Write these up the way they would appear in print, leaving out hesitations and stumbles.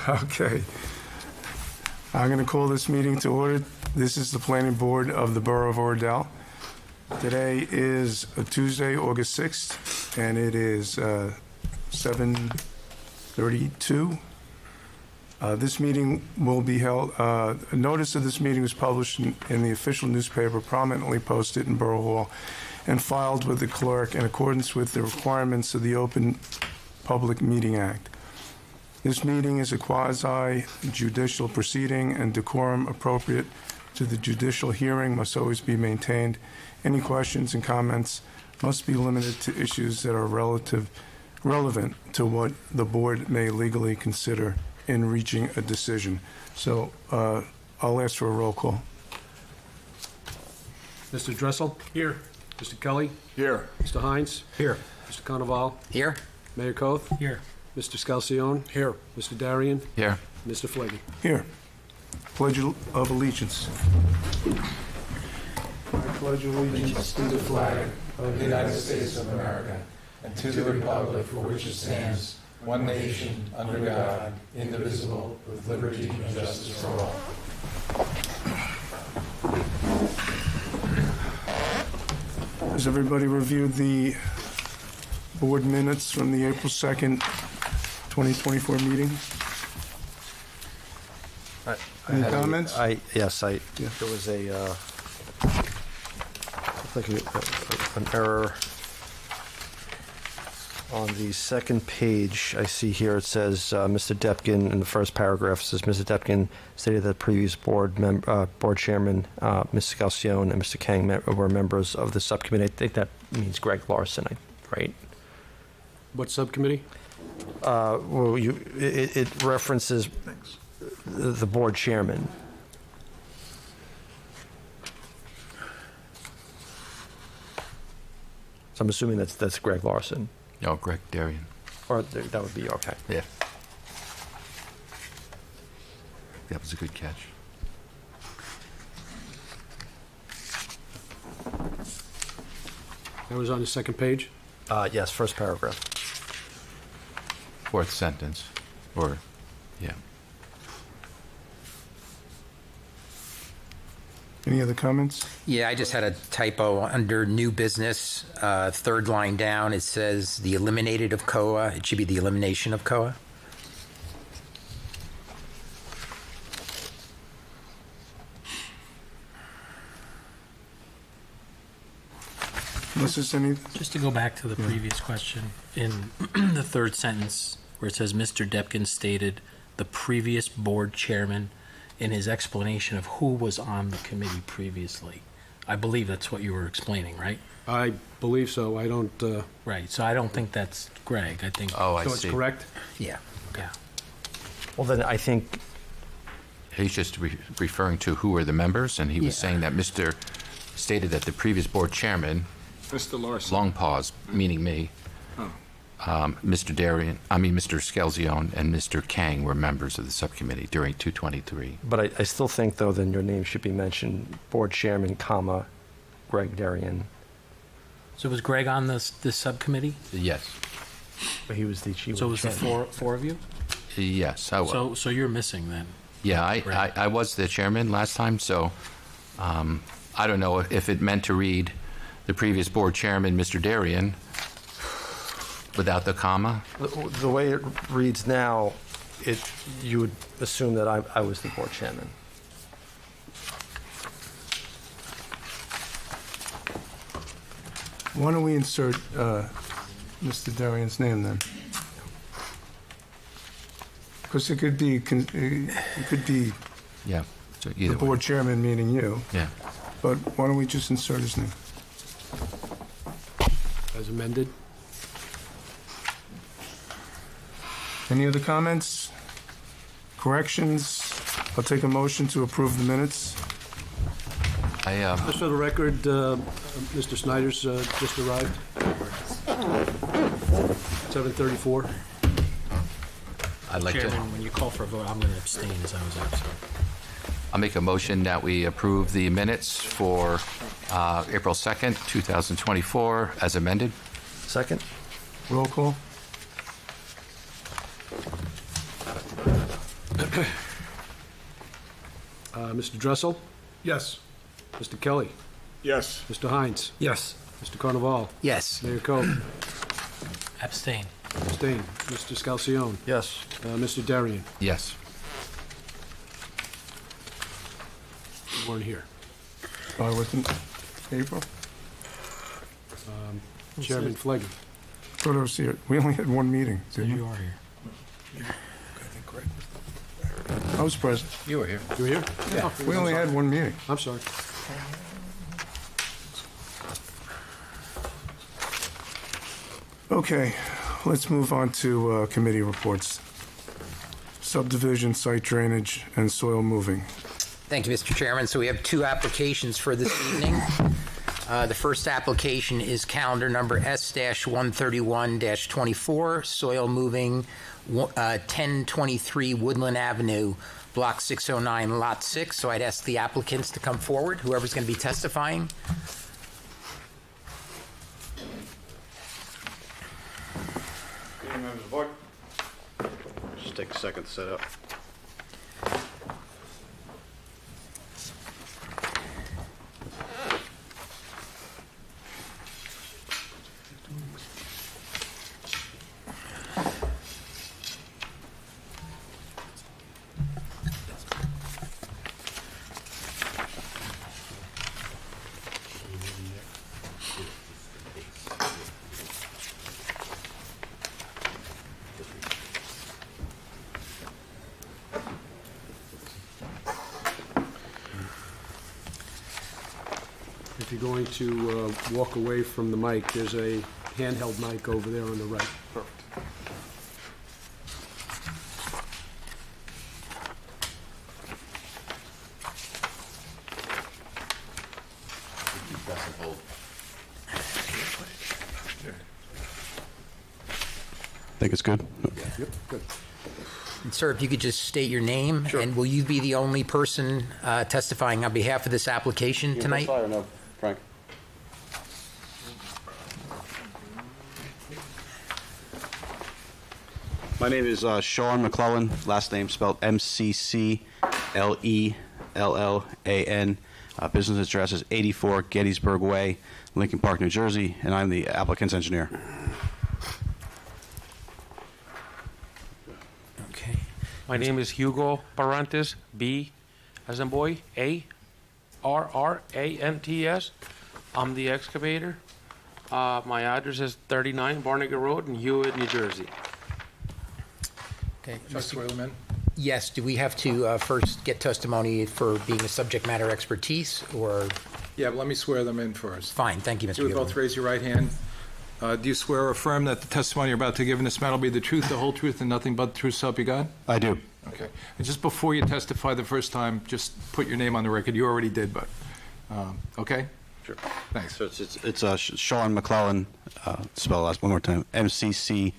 Okay. I'm going to call this meeting to order. This is the Planning Board of the Borough of Oradell. Today is Tuesday, August 6th, and it is 7:32. This meeting will be held, a notice of this meeting was published in the official newspaper, prominently posted in Borough Hall, and filed with the clerk in accordance with the requirements of the Open Public Meeting Act. This meeting is a quasi-judicial proceeding, and decorum appropriate to the judicial hearing must always be maintained. Any questions and comments must be limited to issues that are relevant to what the board may legally consider in reaching a decision. So I'll ask for a roll call. Mr. Dressel? Here. Mr. Kelly? Here. Mr. Hines? Here. Mr. Carnaval? Here. Mayor Koth? Here. Mr. Scalzione? Here. Mr. Darian? Here. Mr. Flaggy? Here. Pledge of allegiance. I pledge allegiance to the flag Of the United States of America, and to the republic for which it stands, one nation, under God, indivisible, with liberty and justice for all. Has everybody reviewed the board minutes from the April 2nd, 2024 meeting? Any comments? Yes, Yeah. there was looked like an error on the second page. I see here it says Mr. Depkin, in the first paragraph, it says Mr. Depkin stated that previous board chairman, Mr. Scalzione and Mr. Kang were members of the subcommittee. I think that means Greg Larson, right? What subcommittee? Well, it references the board chairman. So I'm assuming that's Greg Larson. No, Greg Darian. Or that would be okay. Yeah. That was a good catch. That was on the second page? Yes, first paragraph. Fourth sentence. Or, yeah. Any other comments? Yeah, I just had a typo under new business, third line down. It says the eliminated of COA. It should be the elimination of COA. Unless there's any, Just to go back to the previous question, in the third sentence where it says Mr. Depkin stated the previous board chairman in his explanation of who was on the committee previously. I believe that's what you were explaining, right? I believe so. I don't... Right, so I don't think that's Greg. I think, Oh, I So it's see. correct? Yeah. yeah. Well, then I think, He's just referring to who were the members, and he was saying that Mr. stated that the previous board chairman, Mr. Larson. long pause, meaning me, Mr. Scalzione and Mr. Kang were members of the subcommittee during 223. but I still think, though, then your name should be mentioned, board chairman, comma, Greg Darian. So was Greg on this subcommittee? Yes. But he was the chief. So it was the four of you? Yes, I was. So you're missing then? Yeah, Right. I was the chairman last time, so I don't know if it meant to read the previous board chairman, Mr. Darian, without the comma. The way it reads now, you would assume that I was the board chairman. why don't we insert Mr. Darian's name then? Because it could be, Yeah, so the either way. board chairman, meaning you, Yeah. but why don't we just insert his name? As amended? Any other comments? Corrections? I'll take a motion to approve the minutes. Just for the record, Mr. Snyder's just arrived. 7:34. I'd like to, Chairman, when you call for a vote, I'm going to abstain as I was absent. I'll make a motion that we approve the minutes for April 2nd, 2024, as amended. Second? Roll call? Mr. Dressel? Yes. Mr. Kelly? Yes. Mr. Hines? Yes. Mr. Carnaval? Yes. Mayor Cope? Abstain. Abstain. Mr. Scalzione? Yes. Mr. Darian? Yes. You weren't here. I wasn't April? Chairman Flegg? Thought I was here. We only had one meeting, So didn't you we? are here. I was present. You were here. You were here? Yeah. We only had one meeting. I'm sorry. Okay, let's move on to committee reports. Subdivision, site drainage, and soil moving. Thank you, Mr. Chairman. So we have two applications for this evening. The first application is calendar number S-131-24, soil moving 1023 Woodland Avenue, Block 609, Lot 6. So I'd ask the applicants to come forward, whoever's going to be testifying. Just take a second to set up. If you're going to walk away from the mic, there's a handheld mic over there on the right. I think it's good. Yep, good. And sir, if you could just state your name, and will you be the only person testifying on behalf of this application tonight? Or no, Frank? My name is Sean McClellan, last name spelled M-C-C-L-E-L-L-A-N. Business address is 84 Gettysburg Way, Lincoln Park, New Jersey, and I'm the applicant's engineer. Okay. My name is Hugo Barrantes, B as in boy, A-R-R-A-N-T-S. I'm the excavator. My address is 39 Barnegat Road in Hewitt, New Jersey. Okay. Shall I swear them in? Yes, do we have to first get testimony for being a subject matter expertise, or? Yeah, but let me swear them in first. Fine, thank you, Mr. You would Hugo. both raise your right hand. Do you swear or affirm that the testimony you're about to give in this matter will be the truth, the whole truth, and nothing but the truth, so help you God? I do. Okay. And just before you testify the first time, just put your name on the record. You already did, but, okay? Sure. Thanks. So it's Sean McClellan, spell last one more time, M-C-C-L-E-L-L-A-N.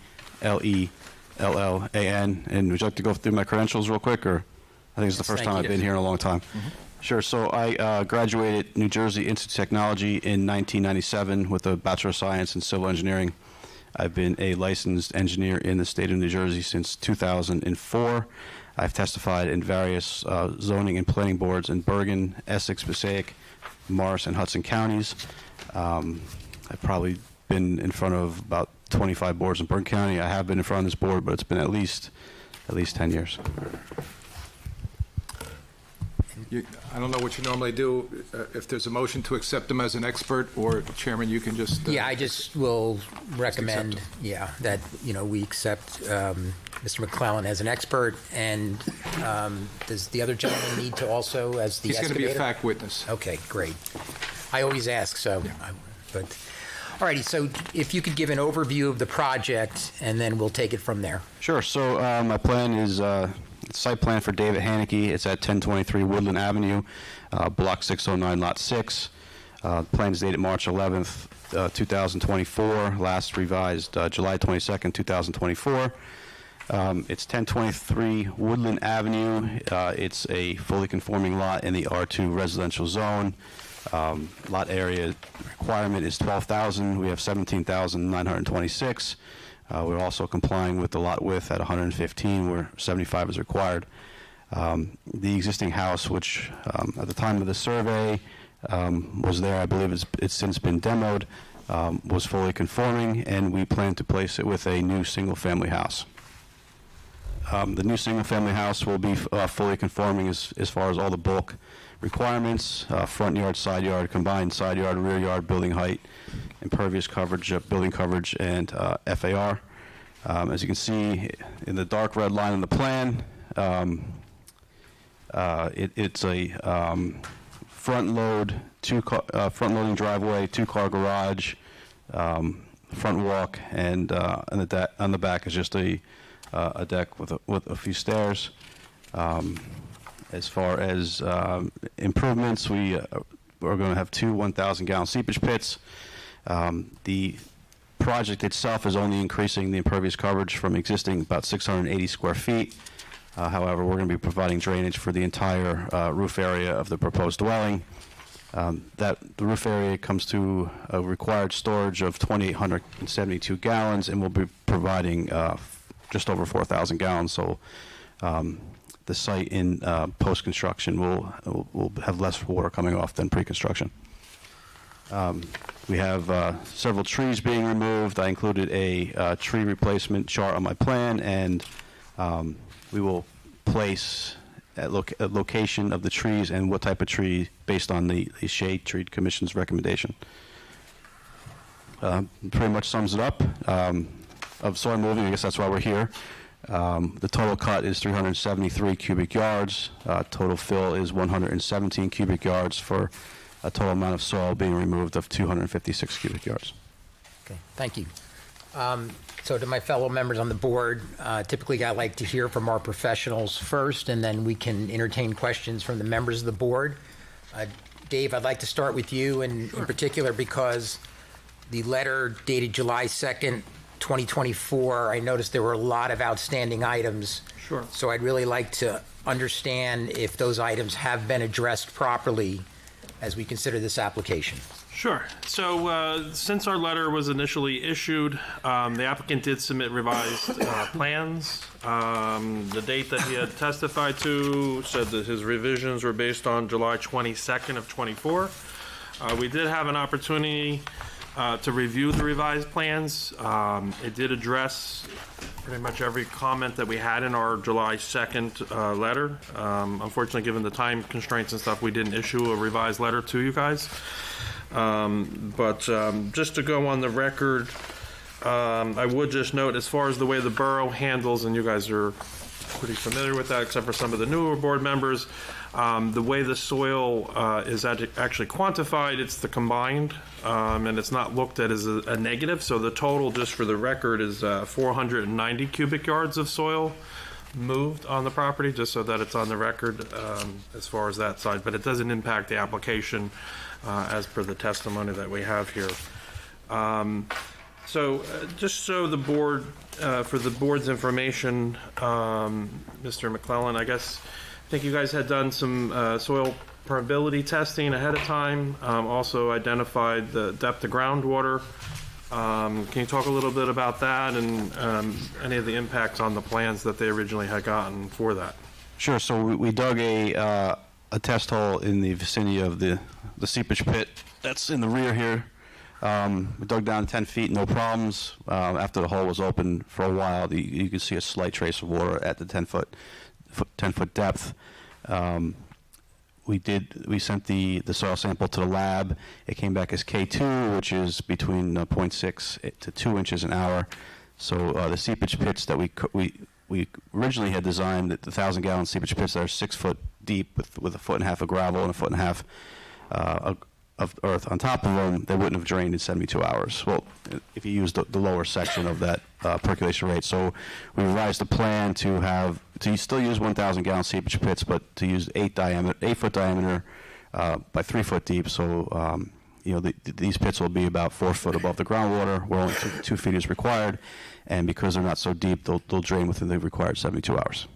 And would you like to go through my credentials real quick, or I think it's the first thank time you. I've been here in a long time. Sure. So I graduated New Jersey Institute of Technology in 1997 with a Bachelor of Science in Civil Engineering. I've been a licensed engineer in the state of New Jersey since 2004. I've testified in various zoning and planning boards in Bergen, Essex, Passaic, Morris, and Hudson counties. I've probably been in front of about 25 boards in Bergen County. I have been in front of this board, but it's been at least 10 years. I don't know what you normally do. If there's a motion to accept them as an expert, or Chairman, you can just... Yeah, I just will recommend, accept that, we accept Mr. McClellan as an expert, and does the other gentleman need to also as the He's going to be a excavator? fact witness. Okay, great. I always ask, so, but, all righty, so if you could give an overview of the project, and then we'll take it from there. Sure. So my plan is site plan for David Haneke. It's at 1023 Woodland Avenue, Block 609, Lot 6. Plan is dated March 11th, 2024. Last revised July 22nd, 2024. It's 1023 Woodland Avenue. It's a fully conforming lot in the R2 residential zone. Lot area requirement is 12,000. We have 17,926. We're also complying with the lot width at 115, where 75 is required. The existing house, which at the time of the survey was there, I believe it's since been demoed, was fully conforming, and we plan to place it with a new single-family house. The new single-family house will be fully conforming as far as all the bulk requirements, front yard, side yard, combined side yard, rear yard, building height, impervious coverage, building coverage, and FAR. As you can see in the dark red line on the plan, it's a front-loading driveway, two-car garage, front walk, and on the back is just a deck with a few stairs. As far as improvements, we're going to have two 1,000-gallon seepage pits. The project itself is only increasing the impervious coverage from existing about 680 square feet. However, we're going to be providing drainage for the entire roof area of the proposed dwelling. The roof area comes to a required storage of 2,872 gallons, and we'll be providing just over 4,000 gallons. So the site in post-construction will have less water coming off than pre-construction. We have several trees being removed. I included a tree replacement chart on my plan, and we will place a location of the trees and what type of tree based on the Shade Tree Commission's recommendation. Pretty much sums it up. Of soil moving, I guess that's why we're here. The total cut is 373 cubic yards. Total fill is 117 cubic yards for a total amount of soil being removed of 256 cubic yards. Okay, thank you. So to my fellow members on the board, typically I like to hear from our professionals first, and then we can entertain questions from the members of the board. Dave, I'd like to start with you in particular because the letter dated July 2nd, 2024, I noticed there were a lot of outstanding items. Sure. So I'd really like to understand if those items have been addressed properly as we consider this application. Sure. So since our letter was initially issued, the applicant did submit revised plans. The date that he had testified to said that his revisions were based on July 22nd of 24. We did have an opportunity to review the revised plans. It did address pretty much every comment that we had in our July 2nd letter. Unfortunately, given the time constraints and stuff, we didn't issue a revised letter to you guys. But just to go on the record, I would just note, as far as the way the borough handles, and you guys are pretty familiar with that, except for some of the newer board members, the way the soil is actually quantified, it's the combined, and it's not looked at as a negative. So the total, just for the record, is 490 cubic yards of soil moved on the property, just so that it's on the record as far as that side. But it doesn't impact the application as per the testimony that we have here. So just so the board, for the board's information, Mr. McClellan, I think you guys had done some soil permeability testing ahead of time, also identified the depth of groundwater. Can you talk a little bit about that and any of the impacts on the plans that they originally had gotten for that? Sure. So we dug a test hole in the vicinity of the seepage pit that's in the rear here. We dug down 10 feet, no problems. After the hole was open for a while, you could see a slight trace of water at the 10-foot depth. We sent the soil sample to the lab. It came back as K2, which is between 0.6 to 2 inches an hour. So the seepage pits that we originally had designed, the 1,000-gallon seepage pits that are 6 foot deep with 1.5 feet of gravel and 1.5 feet of earth on top of them, they wouldn't have drained in 72 hours. Well, if you use the lower section of that percolation rate. So we revised the plan to still use 1,000-gallon seepage pits, but to use 8-foot diameter by 3 foot deep. So these pits will be about 4 foot above the groundwater, where only 2 feet is required, and because they're not so deep, they'll drain within the required 72 hours.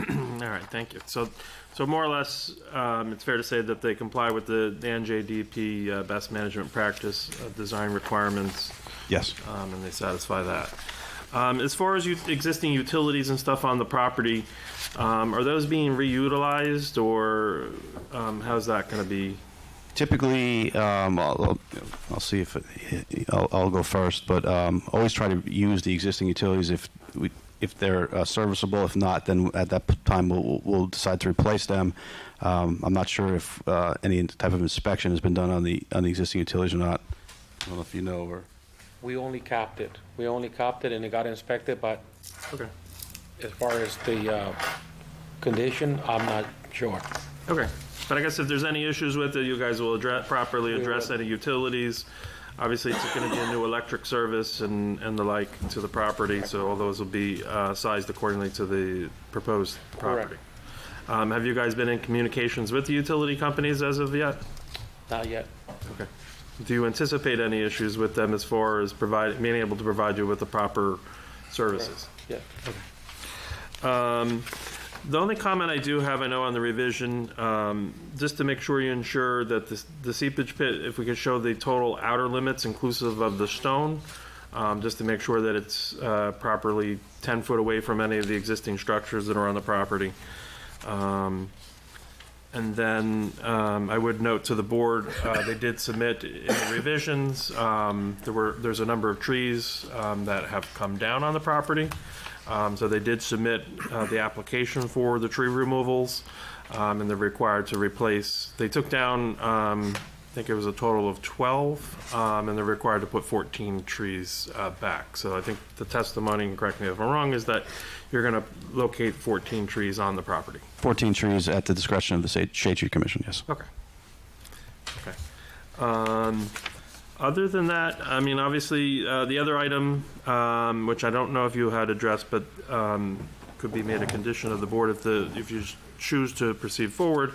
All right, thank you. So more or less, it's fair to say that they comply with the NJDP best management practice design requirements. Yes. And they satisfy that. As far as existing utilities and stuff on the property, Are those being reutilized, or how's that going to be? Typically, I'll see if I'll go first, but always try to use the existing utilities if they're serviceable. If not, then at that time we'll decide to replace them. I'm not sure if any type of inspection has been done on the existing utilities or not. I don't know if you know or. We only capped it. We only capped it and it got inspected, but Okay. as far as the condition, I'm not sure. Okay. But I guess if there's any issues with it, you guys will properly We address will. any utilities. Obviously, it's going to be a new electric service and the like to the property, so all those will be sized accordingly to the proposed property. Have you guys been in communications with the utility companies as of yet? Not yet. Okay. Do you anticipate any issues with them as far as being able to provide you with the proper services? Yeah. The only comment I do have, I know on the revision, just to make sure you ensure that the seepage pit, if we could show the total outer limits inclusive of the stone, just to make sure that it's properly 10 foot away from any of the existing structures that are on the property. And then I would note to the board, they did submit in the revisions, there's a number of trees that have come down on the property. So they did submit the application for the tree removals, and they're required to replace. They took down, I think it was a total of 12, and they're required to put 14 trees back. So I think the testimony, and correct me if I'm wrong, is that you're going to locate 14 trees on the property. 14 trees at the discretion of the Shade Tree Commission, yes. Okay. Okay. Other than that, I mean, obviously, the other item, which I don't know if you had addressed, but could be made a condition of the board if you choose to proceed forward.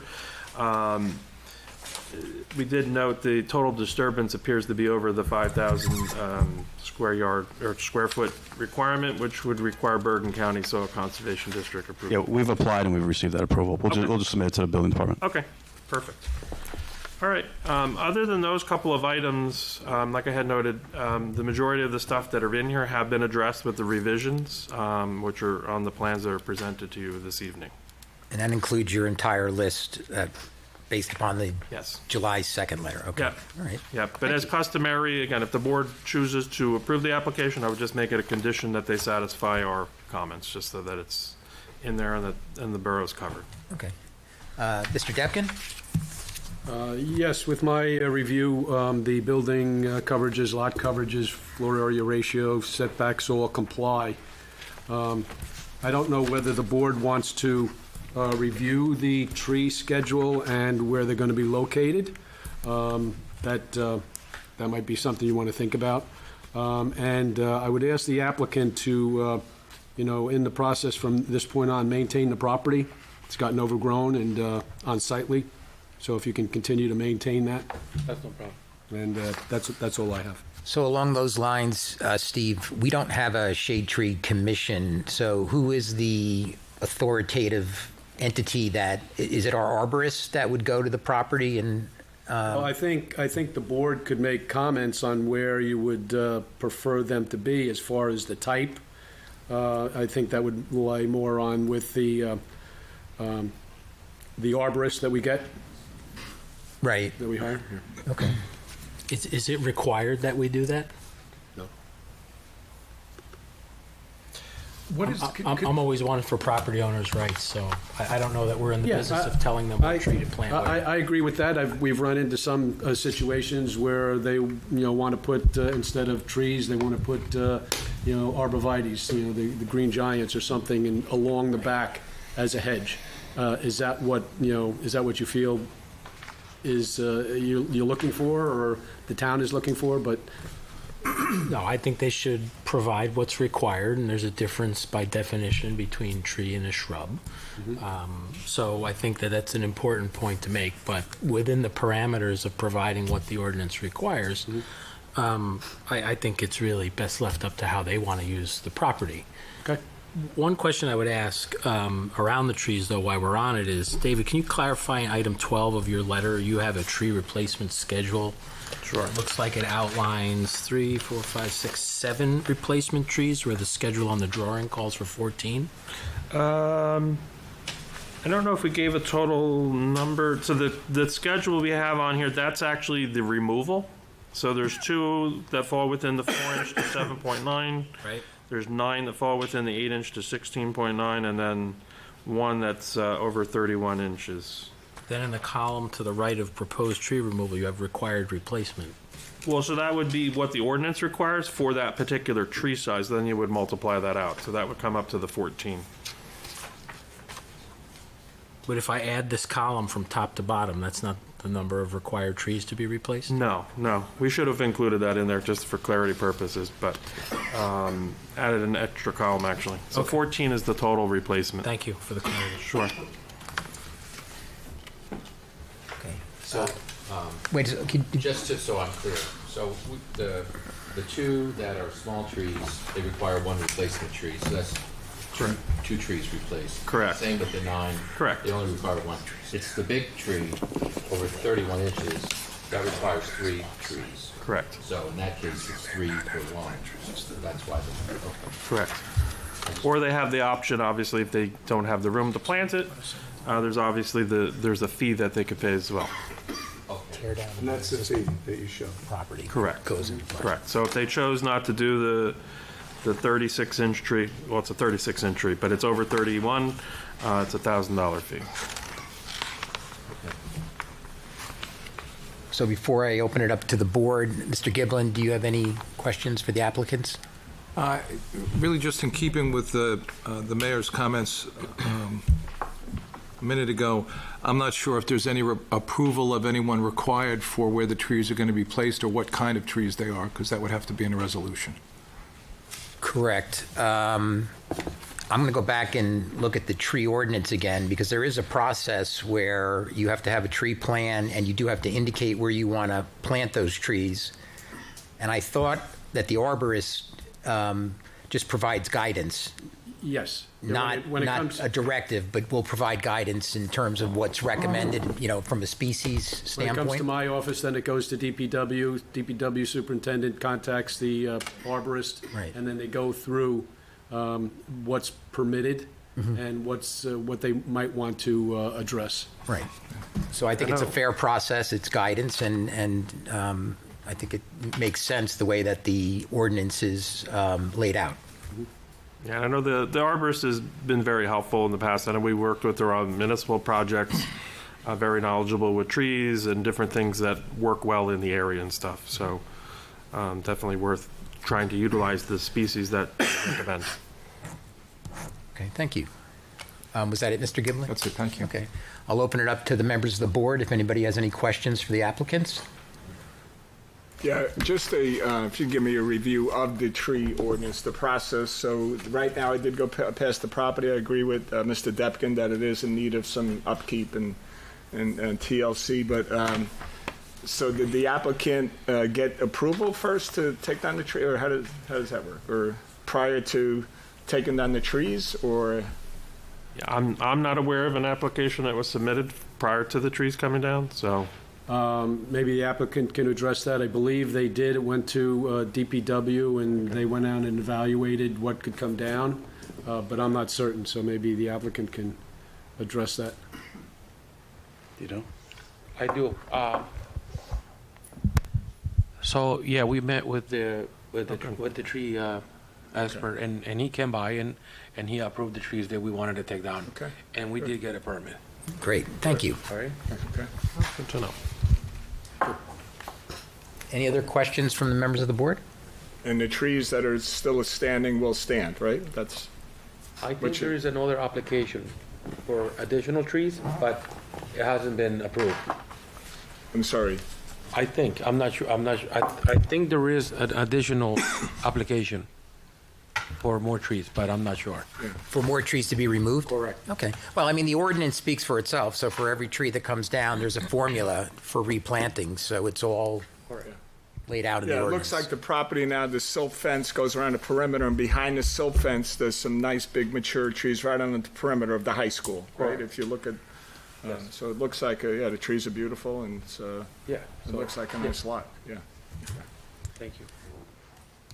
We did note the total disturbance appears to be over the 5,000 square foot requirement, which would require Bergen County Soil Conservation District approval. Yeah, we've applied and we've received that approval. We'll just submit it to the building department. Okay, perfect. All right, other than those couple of items, like I had noted, the majority of the stuff that are in here have been addressed with the revisions, which are on the plans that are presented to you this evening. And that includes your entire list based upon the Yes. July 2nd letter? Okay. Yeah. All right. Yeah, but as customary, again, if the board chooses to approve the application, I would just make it a condition that they satisfy our comments, just so that it's in there and the borough's covered. Okay. Mr. Depkin? Yes, with my review, the building coverages, lot coverages, floor area ratio, setbacks all comply. I don't know whether the board wants to review the tree schedule and where they're going to be located. That might be something you want to think about. And I would ask the applicant to, in the process from this point on, maintain the property. It's gotten overgrown and unsightly. So if you can continue to maintain that, That's no problem. and that's all I have. So along those lines, Steve, we don't have a shade tree commission, so who is the authoritative entity that, is it our arborist that would go to the property and? Well, I think the board could make comments on where you would prefer them to be as far as the type. I think that would lie more on with the arborist that we get, Right, that we hire. okay. Is it required that we do that? No. What is, I'm always one for property owners' rights, so I don't know that we're in the Yeah, business of telling them what tree to plant where. I agree with that. We've run into some situations where they, want to put, instead of trees, they want to put, arborvitaes, the green giants or something along the back as a hedge. Is that what you feel is you're looking for, or the town is looking for? But No, I think they should provide what's required, and there's a difference by definition between tree and a shrub. So I think that that's an important point to make, but within the parameters of providing what the ordinance requires, I think it's really best left up to how they want to use the property. okay. One question I would ask around the trees, though, while we're on it is, David, can you clarify in item 12 of your letter, you have a tree replacement schedule? Sure. It looks like it outlines 3, 4, 5, 6, 7 replacement trees, where the schedule on the drawing calls for 14. I don't know if we gave a total number. So the schedule we have on here, that's actually the removal. So there's 2 that fall within the 4-inch to 7.9. Right. There's 9 that fall within the 8-inch to 16.9, and then 1 that's over 31 inches. Then in the column to the right of proposed tree removal, you have required replacement. Well, so that would be what the ordinance requires for that particular tree size. Then you would multiply that out. So that would come up to the 14. But if I add this column from top to bottom, that's not the number of required trees to be replaced? No. We should have included that in there just for clarity purposes, but added an extra column, actually. So Okay. 14 is the total replacement. Thank you for the clarity. Sure. Okay. So, Wait, just so I'm clear, so the 2 that are small trees, they require 1 replacement tree, so that's two trees replaced. Correct. Same with the 9. Correct. They only require 1. It's the big tree over 31 inches that requires 3 trees. Correct. So in that case, it's 3 per 1. So that's why. Okay. Correct. Or they have the option, obviously, if they don't have the room to plant it, there's obviously there's a fee that they could pay as well. tear down And that's the fee that you show. property. Correct. Goes into play. Correct. So if they chose not to do the 36-inch tree, well, it's a 36-inch tree, but it's over 31, it's a $1,000 fee. So before I open it up to the board, Mr. Giblin, do you have any questions for the applicants? Really just in keeping with the mayor's comments a minute ago, I'm not sure if there's any approval of anyone required for where the trees are going to be placed or what kind of trees they are, because that would have to be in a resolution. Correct. I'm going to go back and look at the tree ordinance again, because there is a process where you have to have a tree plan and you do have to indicate where you want to plant those trees. And I thought that the arborist just provides guidance, Yes. not When it comes, a directive, but will provide guidance in terms of what's recommended, from a species when it standpoint. comes to my office, then it goes to DPW. DPW superintendent contacts the arborist. Right. And then they go through what's permitted and what they might want to address. Right. So I think it's a fair process, it's guidance, and I think it makes sense the way that the ordinance is laid out. Yeah, I know the arborist has been very helpful in the past. I know we worked with her on municipal projects, very knowledgeable with trees and different things that work well in the area and stuff. So definitely worth trying to utilize the species that we recommend. Okay, thank you. Was that it, Mr. Giblin? That's it, thank you. Okay. I'll open it up to the members of the board if anybody has any questions for the applicants. Yeah, just if you give me a review of the tree ordinance, the process. So right now, I did go past the property. I agree with Mr. Depkin that it is in need of some upkeep and TLC. But so did the applicant get approval first to take down the tree, or how does that work? Or prior to taking down the trees, or? Yeah, I'm not aware of an application that was submitted prior to the trees coming down, so. Maybe the applicant can address that. I believe they did. It went to DPW, and they went out and evaluated what could come down, but I'm not certain, so maybe the applicant can address that. You know? I do. So yeah, we met with the tree expert, and he came by and he approved the trees that we wanted to take down. Okay. And we did get a permit. Great, thank you. All right. Okay. Good to know. Any other questions from the members of the board? And the trees that are still standing will stand, right? That's. I think Which- there is another application for additional trees, but it hasn't been approved. I'm sorry. I think, I'm not sure, I think there is an additional application for more trees, but I'm not sure. For more trees to be removed? Correct. Okay. Well, I mean, the ordinance speaks for itself, so for every tree that comes down, there's a formula for replanting, so it's all laid out in the Yeah, it ordinance. looks like the property now, the silt fence goes around the perimeter, and behind the silt fence, there's some nice big mature trees right on the perimeter of the high school, right? If you look at, so it looks like, the trees are beautiful, and it's, Yeah. it looks like a nice lot, yeah. Thank you.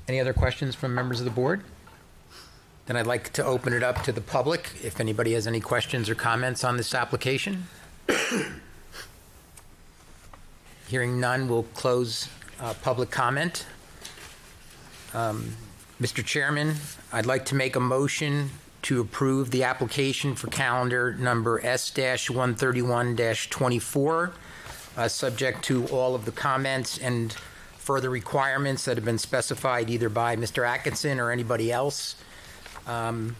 Any other questions from members of the board? Then I'd like to open it up to the public, if anybody has any questions or comments on this application. Hearing none, we'll close public comment. Mr. Chairman, I'd like to make a motion to approve the application for calendar number S-131-24, subject to all of the comments and further requirements that have been specified either by Mr. Atkinson or anybody else. And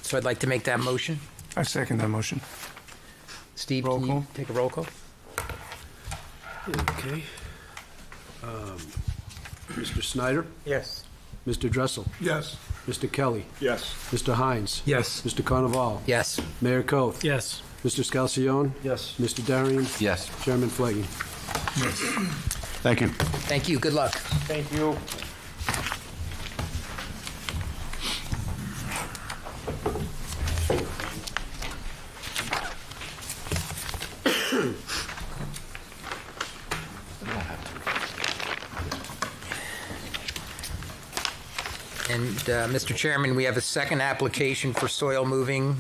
so I'd like to make that motion. I second that motion. Steve, Roll can you call. take a roll call? Okay. Mr. Snyder? Yes. Mr. Dressel? Yes. Mr. Kelly? Yes. Mr. Hines? Yes. Mr. Carnaval? Yes. Mayor Koth? Yes. Mr. Scalzione? Yes. Mr. Darian? Yes. Chairman Flaggy? Thank you. Thank you. Good luck. Thank you. And, Mr. Chairman, we have a second application for soil moving,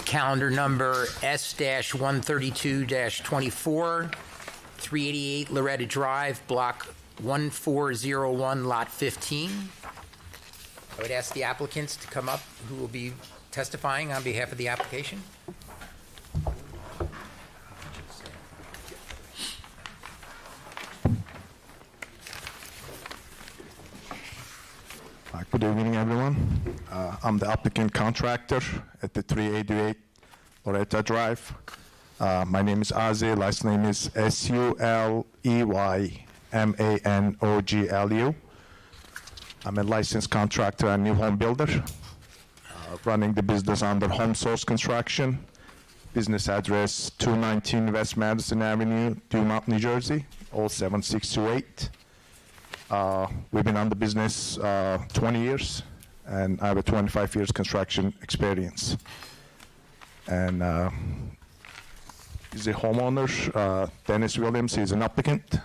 calendar number S-132-24, 388 Loretta Drive, Block 1401, Lot 15. I would ask the applicants to come up who will be testifying on behalf of the application. Good evening, everyone. I'm the applicant contractor at the 388 Loretta Drive. My name is Aze. Last name is Suleymanoglu. I'm a licensed contractor and new home builder, running the business under Home Source Construction. Business address 219 West Madison Avenue, Dumont, New Jersey, 07628. We've been on the business 20 years, and I have a 25 years construction experience. And he's a homeowner. Dennis Williams, he's an applicant.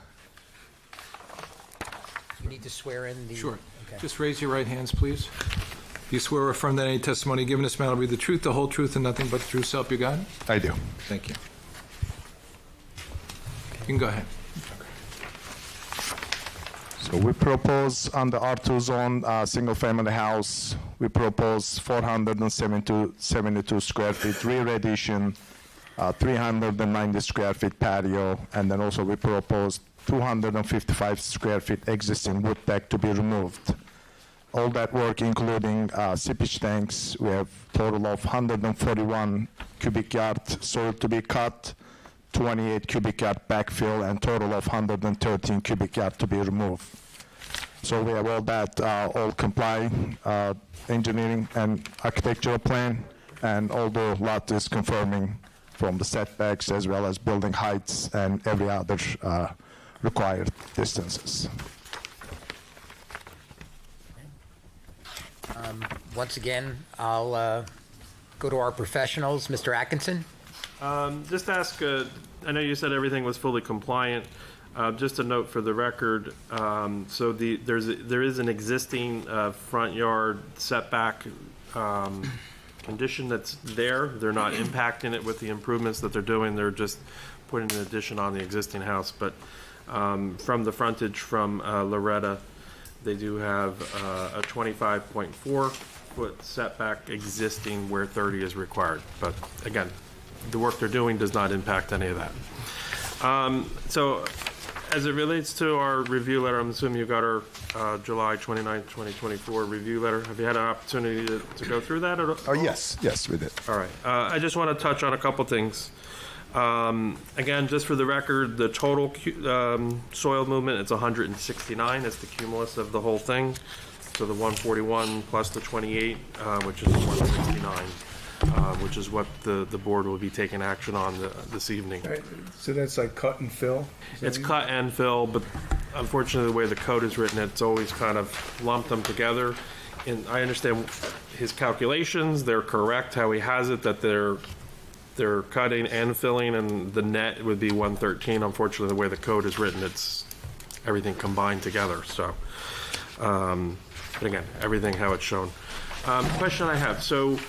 You need to swear in the... Sure. Okay. Just raise your right hands, please. Do you swear or affirm that any testimony given this matter will be the truth, the whole truth, and nothing but the truth, so help you God? I do. Thank you. You can go ahead. So we propose on the R2 zone, single-family house, we propose 472 square feet rear addition, 390 square feet patio, and then also we propose 255 square feet existing wood deck to be removed. All that work, including seepage tanks, we have total of 141 cubic yard soil to be cut, 28 cubic yard backfill, and total of 113 cubic yard to be removed. So we have all that, all comply, engineering and architectural plan, and all the lot is confirming from the setbacks as well as building heights and every other required distances. Once again, I'll go to our professionals. Mr. Atkinson? Just ask, I know you said everything was fully compliant. Just a note for the record, so there is an existing front yard setback condition that's there. They're not impacting it with the improvements that they're doing. They're just putting an addition on the existing house. But from the frontage from Loretta, they do have a 25.4 foot setback existing where 30 is required. But again, the work they're doing does not impact any of that. So as it relates to our review letter, I'm assuming you got our July 29, 2024 review letter. Have you had an opportunity to go through that at all? Oh, yes, we did. All right. I just want to touch on a couple things. Again, just for the record, the total soil movement, it's 169. It's the cumulus of the whole thing. So the 141 plus the 28, which is 169. Which is what the board will be taking action on this evening. So that's like cut and fill? It's cut and fill, but unfortunately the way the code is written, it's always kind of lumped them together. And I understand his calculations, they're correct how he has it, that they're cutting and filling, and the net would be 113. Unfortunately, the way the code is written, it's everything combined together. So But again, everything how it's shown. Question I have, so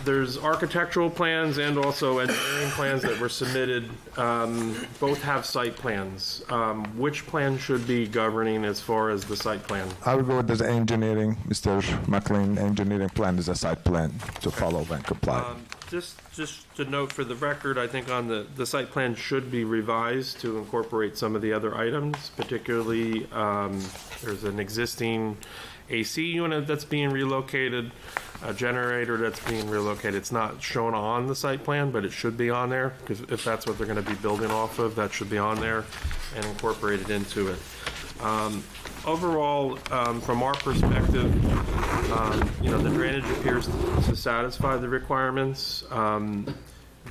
there's architectural plans and also engineering plans that were submitted. Both have site plans. Which plan should be governing as far as the site plan? I will go with the engineering. Mr. McLean, engineering plan is a site plan to follow and comply. Just to note for the record, I think on the site plan should be revised to incorporate some of the other items, particularly there's an existing AC unit that's being relocated, a generator that's being relocated. It's not shown on the site plan, but it should be on there, because if that's what they're going to be building off of, that should be on there and incorporated into it. Overall, from our perspective, the drainage appears to satisfy the requirements.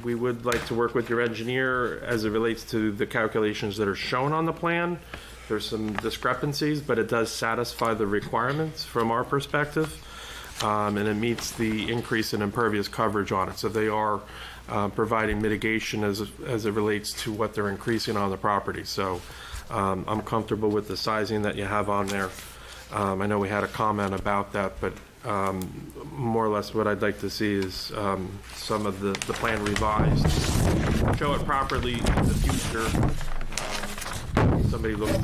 We would like to work with your engineer as it relates to the calculations that are shown on the plan. There's some discrepancies, but it does satisfy the requirements from our perspective, and it meets the increase in impervious coverage on it. So they are providing mitigation as it relates to what they're increasing on the property. So I'm comfortable with the sizing that you have on there. I know we had a comment about that, but more or less what I'd like to see is some of the plan revised, show it properly in the future. Somebody looks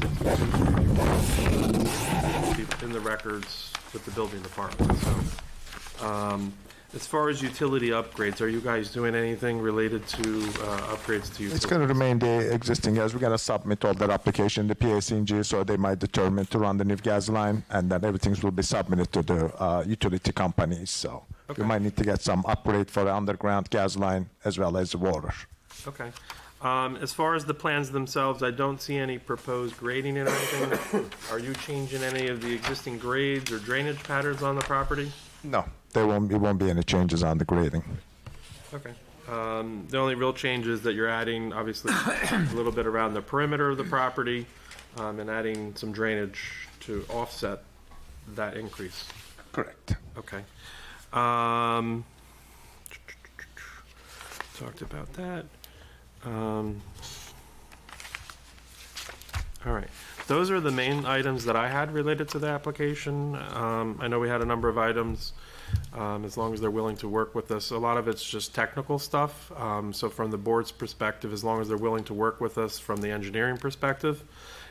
in the records with the building department. So, as far as utility upgrades, are you guys doing anything related to upgrades to utilities? It's going to remain the existing gas. We're going to submit all their application, the PSNG, so they might determine to run the new gas line, and then everything will be submitted to the utility companies. So Okay. we might need to get some upgrade for the underground gas line as well as the water. Okay. As far as the plans themselves, I don't see any proposed grading or anything. Are you changing any of the existing grades or drainage patterns on the property? No, it won't be any changes on the grading. Okay. The only real change is that you're adding, obviously, a little bit around the perimeter of the property, and adding some drainage to offset that increase. Correct. Okay. Talked about that. All right. Those are the main items that I had related to the application. I know we had a number of items, as long as they're willing to work with us. A lot of it's just technical stuff. So from the board's perspective, as long as they're willing to work with us from the engineering perspective,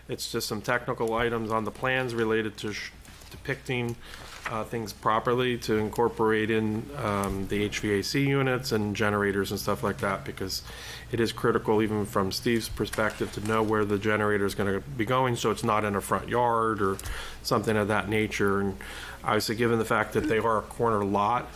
it's just some technical items on the plans related to depicting things properly to incorporate in the HVAC units and generators and stuff like that, because it is critical, even from Steve's perspective, to know where the generator is going to be going, so it's not in a front yard or something of that nature. And obviously, given the fact that they are a corner lot,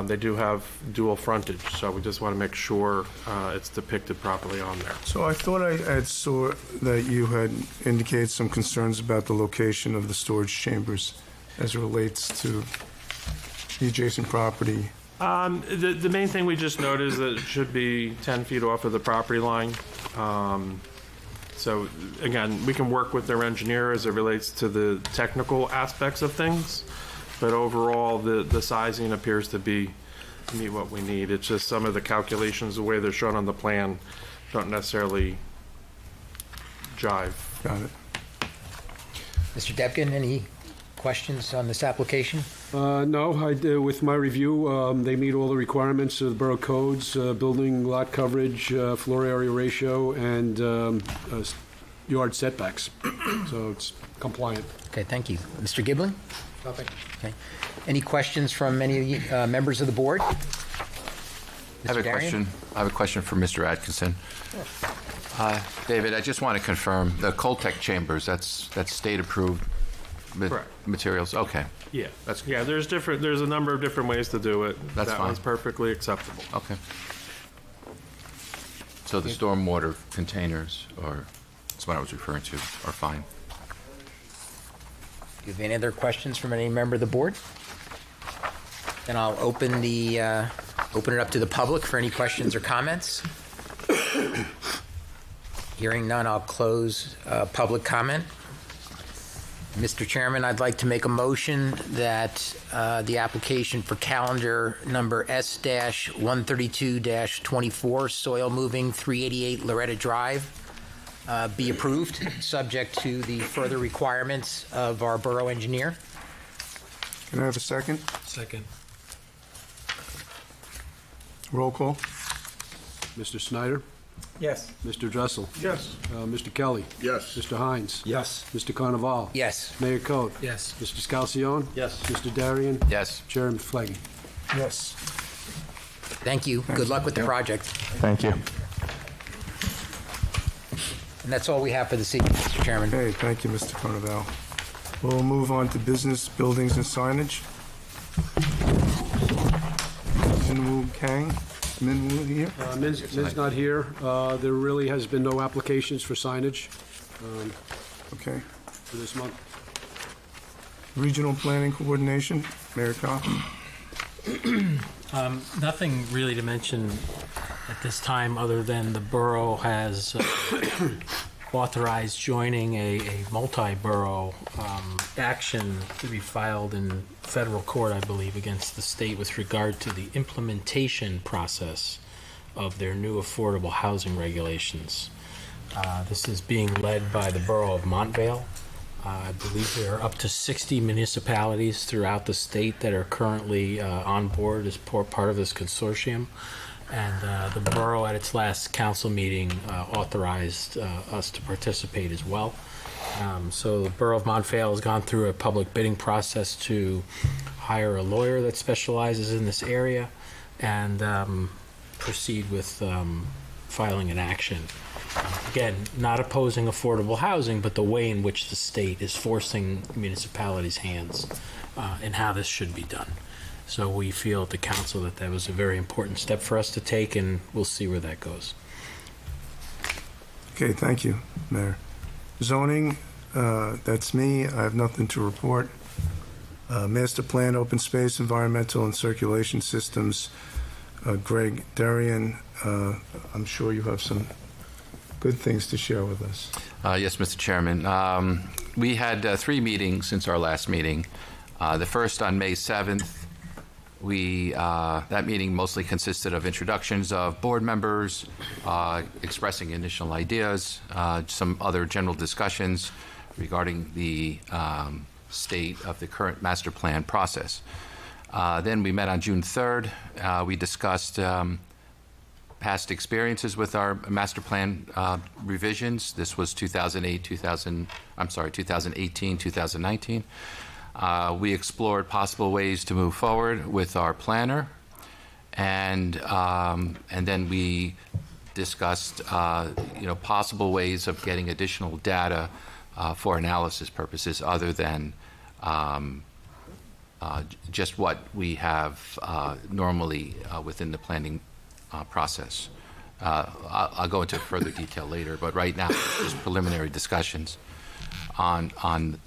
they do have dual frontage, so we just want to make sure it's depicted properly on there. So I thought I saw that you had indicated some concerns about the location of the storage chambers as it relates to the adjacent property. The main thing we just noted is that it should be 10 feet off of the property line. So again, we can work with their engineer as it relates to the technical aspects of things, but overall, the sizing appears to meet what we need. It's just some of the calculations, the way they're shown on the plan, don't necessarily jive. Got it. Mr. Debkin, any questions on this application? No, with my review, they meet all the requirements of the borough codes, building lot coverage, floor area ratio, and yard setbacks. So it's compliant. Okay, thank you. Mr. Giblin? Nothing. Okay. Any questions from any members of the board? I have a Darian? question. I have a question for Mr. Atkinson. David, I just want to confirm the Coltech chambers. That's state approved Correct. materials. Okay, Yeah, That's good. yeah. There's a number of different ways to do it. That's That fine. one's perfectly acceptable. okay. So the stormwater containers, or that's what I was referring to, are fine. Do you have any other questions from any member of the board? Then I'll open it up to the public for any questions or comments. Hearing none, I'll close public comment. Mr. Chairman, I'd like to make a motion that the application for calendar number S-132-24, soil moving 388 Loretta Drive, be approved, subject to the further requirements of our borough engineer. Can I have a second? Second. Roll call? Mr. Snyder? Yes. Mr. Dressel? Yes. Mr. Kelly? Yes. Mr. Hines? Yes. Mr. Carnaval? Yes. Mayor Coe? Yes. Mr. Scalzione? Yes. Mr. Darian? Yes. Chairman Flaggy. Yes. Thank you. Good luck with the project. Thank you. And that's all we have for this evening, Mr. Chairman. Okay, thank you, Mr. Carnaval. We'll move on to business, buildings, and signage. Minwoo Kang, Minwoo here? Min's not here. There really has been no applications for signage Okay. for this month. Regional Planning Coordination, Mayor Coffey. Nothing really to mention at this time, other than the borough has authorized joining a multi-borough action to be filed in federal court, I believe, against the state with regard to the implementation process of their new affordable housing regulations. This is being led by the borough of Montvale. I believe there are up to 60 municipalities throughout the state that are currently on board as part of this consortium. And the borough, at its last council meeting, authorized us to participate as well. So the borough of Montvale has gone through a public bidding process to hire a lawyer that specializes in this area and proceed with filing an action. Again, not opposing affordable housing, but the way in which the state is forcing municipalities' hands in how this should be done. So we feel at the council that that was a very important step for us to take, and we'll see where that goes. Okay, thank you, Mayor. Zoning, that's me. I have nothing to report. Master Plan, Open Space, Environmental, and Circulation Systems, Greg Darian. I'm sure you have some good things to share with us. Yes, Mr. Chairman. We had 3 meetings since our last meeting. The first on May 7th. That meeting mostly consisted of introductions of board members, expressing initial ideas, some other general discussions regarding the state of the current master plan process. Then we met on June 3rd. We discussed past experiences with our master plan revisions. This was 2018, 2019. We explored possible ways to move forward with our planner, and then we discussed possible ways of getting additional data for analysis purposes other than just what we have normally within the planning process. I'll go into further detail later, but right now just preliminary discussions on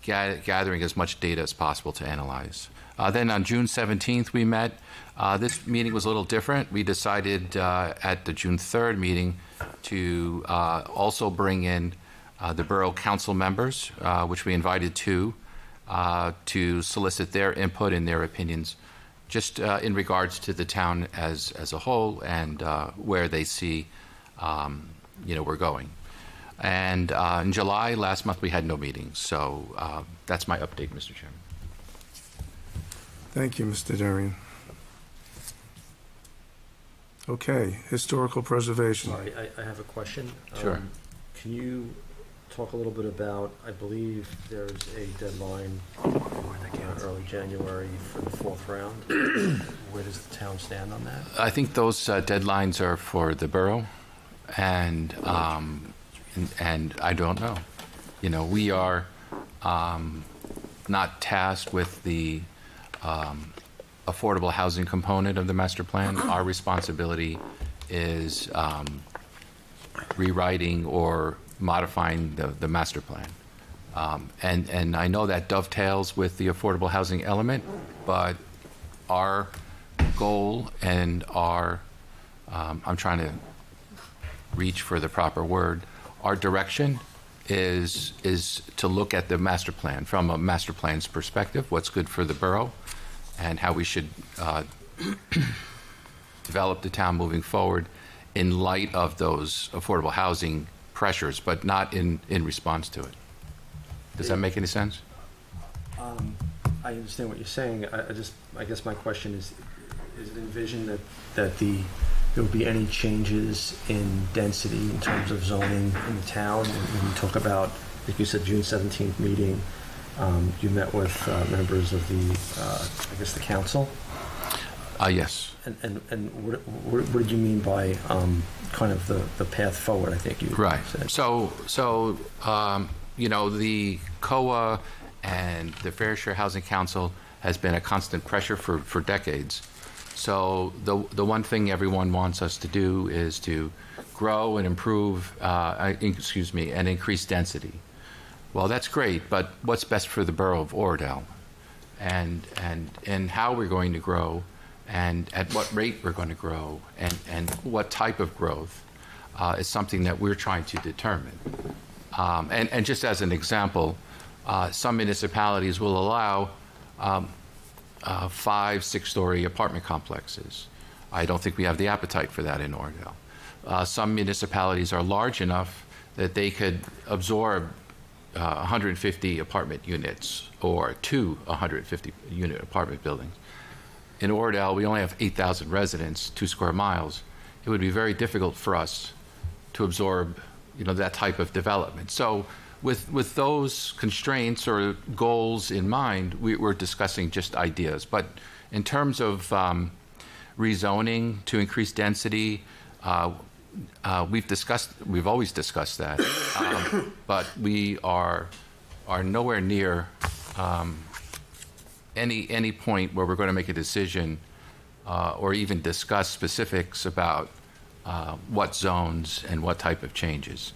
gathering as much data as possible to analyze. Then on June 17th, we met. This meeting was a little different. We decided at the June 3rd meeting to also bring in the borough council members, which we invited to solicit their input and their opinions, just in regards to the town as a whole and where they see we're going. And in July, last month, we had no meetings. So that's my update, Mr. Chairman. Thank you, Mr. Darian. Okay, historical preservation. Sorry, I have a question. Sure. Can you talk a little bit about, I believe there's a deadline early January for the 4th round. Where does the town stand on that? I think those deadlines are for the borough, and I don't know. We are not tasked with the affordable housing component of the master plan. Our responsibility is rewriting or modifying the master plan. And I know that dovetails with the affordable housing element, but our goal and our, I'm trying to reach for the proper word, our direction is to look at the master plan from a master plan's perspective, what's good for the borough, and how we should develop the town moving forward in light of those affordable housing pressures, but not in response to it. Does that make any sense? I understand what you're saying. I guess my question is it envisioned that there will be any changes in density in terms of zoning in the town? When you talk about, like you said, June 17th meeting, you met with members of the council? Yes. And what did you mean by kind of the path forward, I think you Right. said? So the COA and the Fair Share Housing Council has been a constant pressure for decades. So the one thing everyone wants us to do is to grow and improve, and increase density. Well, that's great, but what's best for the borough of Oradell? And how we're going to grow, and at what rate we're going to grow, and what type of growth is something that we're trying to determine. And just as an example, some municipalities will allow 5, 6-story apartment complexes. I don't think we have the appetite for that in Oradell. Some municipalities are large enough that they could absorb 150 apartment units or 2 150-unit apartment buildings. In Oradell, we only have 8,000 residents, 2 square miles. It would be very difficult for us to absorb, that type of development. So with those constraints or goals in mind, we're discussing just ideas. But in terms of rezoning to increase density, we've always discussed that, but we are nowhere near any point where we're going to make a decision or even discuss specifics about what zones and what type of changes.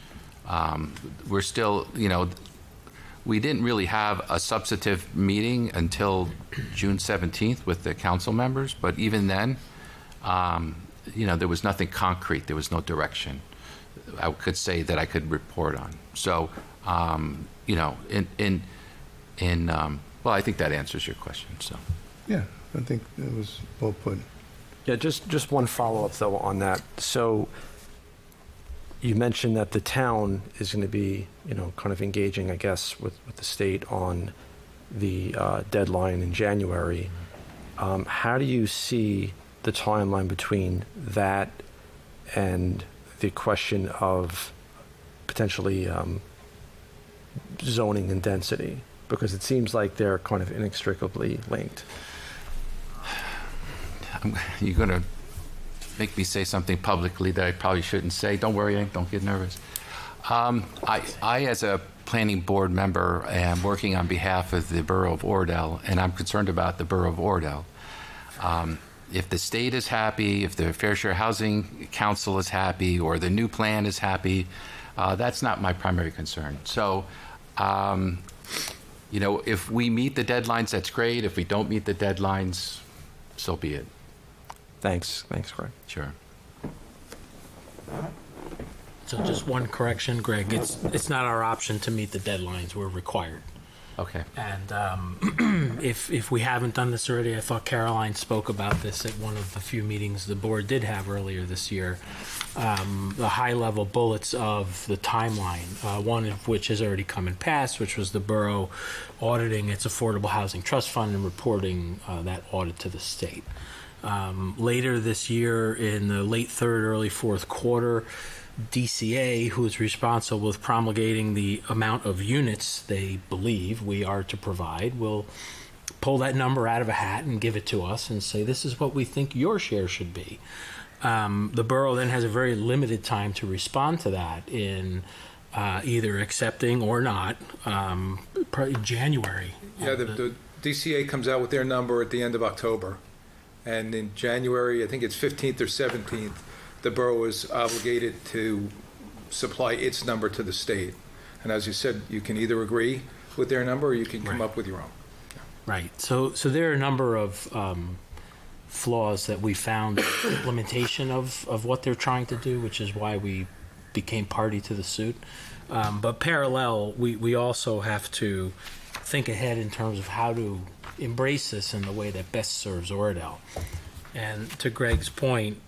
We're still, we didn't really have a substantive meeting until June 17th with the council members, but even then, there was nothing concrete. There was no direction I could say that I could report on. So, well, I think that answers your question. So, Yeah, I think it was well put. Yeah, just one follow-up, though, on that. So you mentioned that the town is going to be, kind of engaging, I guess, with the state on the deadline in January. How do you see the timeline between that and the question of potentially zoning and density? Because it seems like they're kind of inextricably linked. you're going to make me say something publicly that I probably shouldn't say. Don't worry, don't get nervous. I, as a planning board member, am working on behalf of the borough of Oradell, and I'm concerned about the borough of Oradell. If the state is happy, if the Fair Share Housing Council is happy, or the new plan is happy, that's not my primary concern. So, if we meet the deadlines, that's great. If we don't meet the deadlines, so be it. Thanks, Greg. Sure. So just one correction, Greg. It's not our option to meet the deadlines. We're required. Okay. And if we haven't done this already, I thought Caroline spoke about this at one of the few meetings the board did have earlier this year. The high-level bullets of the timeline, one of which has already come and passed, which was the borough auditing its Affordable Housing Trust Fund and reporting that audit to the state. Later this year, in the late third, early fourth quarter, DCA, who is responsible with promulgating the amount of units they believe we are to provide, will pull that number out of a hat and give it to us and say, this is what we think your share should be. The borough then has a very limited time to respond to that in either accepting or not, probably January. Yeah, the DCA comes out with their number at the end of October. And in January, I think it's 15th or 17th, the borough is obligated to supply its number to the state. And as you said, you can either agree with their number or you can come up with your own. Right. So there are a number of flaws that we found in the implementation of what they're trying to do, which is why we became party to the suit. But parallel, we also have to think ahead in terms of how to embrace this in the way that best serves Oradell. And to Greg's point,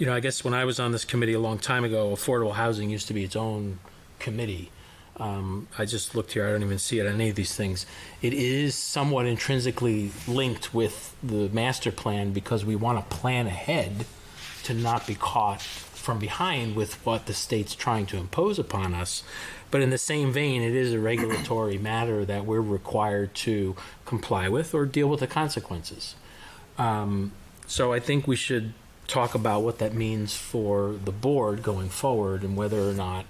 I guess when I was on this committee a long time ago, affordable housing used to be its own committee. I just looked here, I don't even see it on any of these things. It is somewhat intrinsically linked with the master plan because we want to plan ahead to not be caught from behind with what the state's trying to impose upon us. But in the same vein, it is a regulatory matter that we're required to comply with or deal with the consequences. So I think we should talk about what that means for the board going forward and whether or not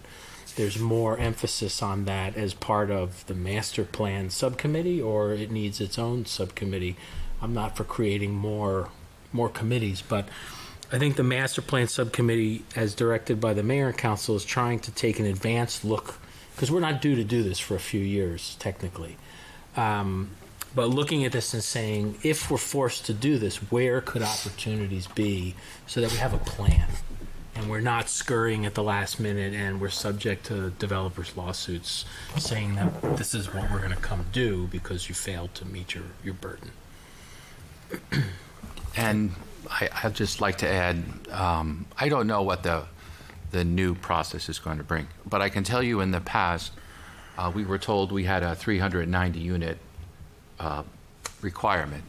there's more emphasis on that as part of the master plan subcommittee or it needs its own subcommittee. I'm not for creating more committees, but I think the master plan subcommittee, as directed by the mayor and council, is trying to take an advanced look, because we're not due to do this for a few years, technically. But looking at this and saying, if we're forced to do this, where could opportunities be so that we have a plan? And we're not scurrying at the last minute and we're subject to developers' lawsuits saying that this is what we're going to come do because you failed to meet your burden. And I'd just like to add, I don't know what the new process is going to bring, but I can tell you in the past, we were told we had a 390-unit requirement,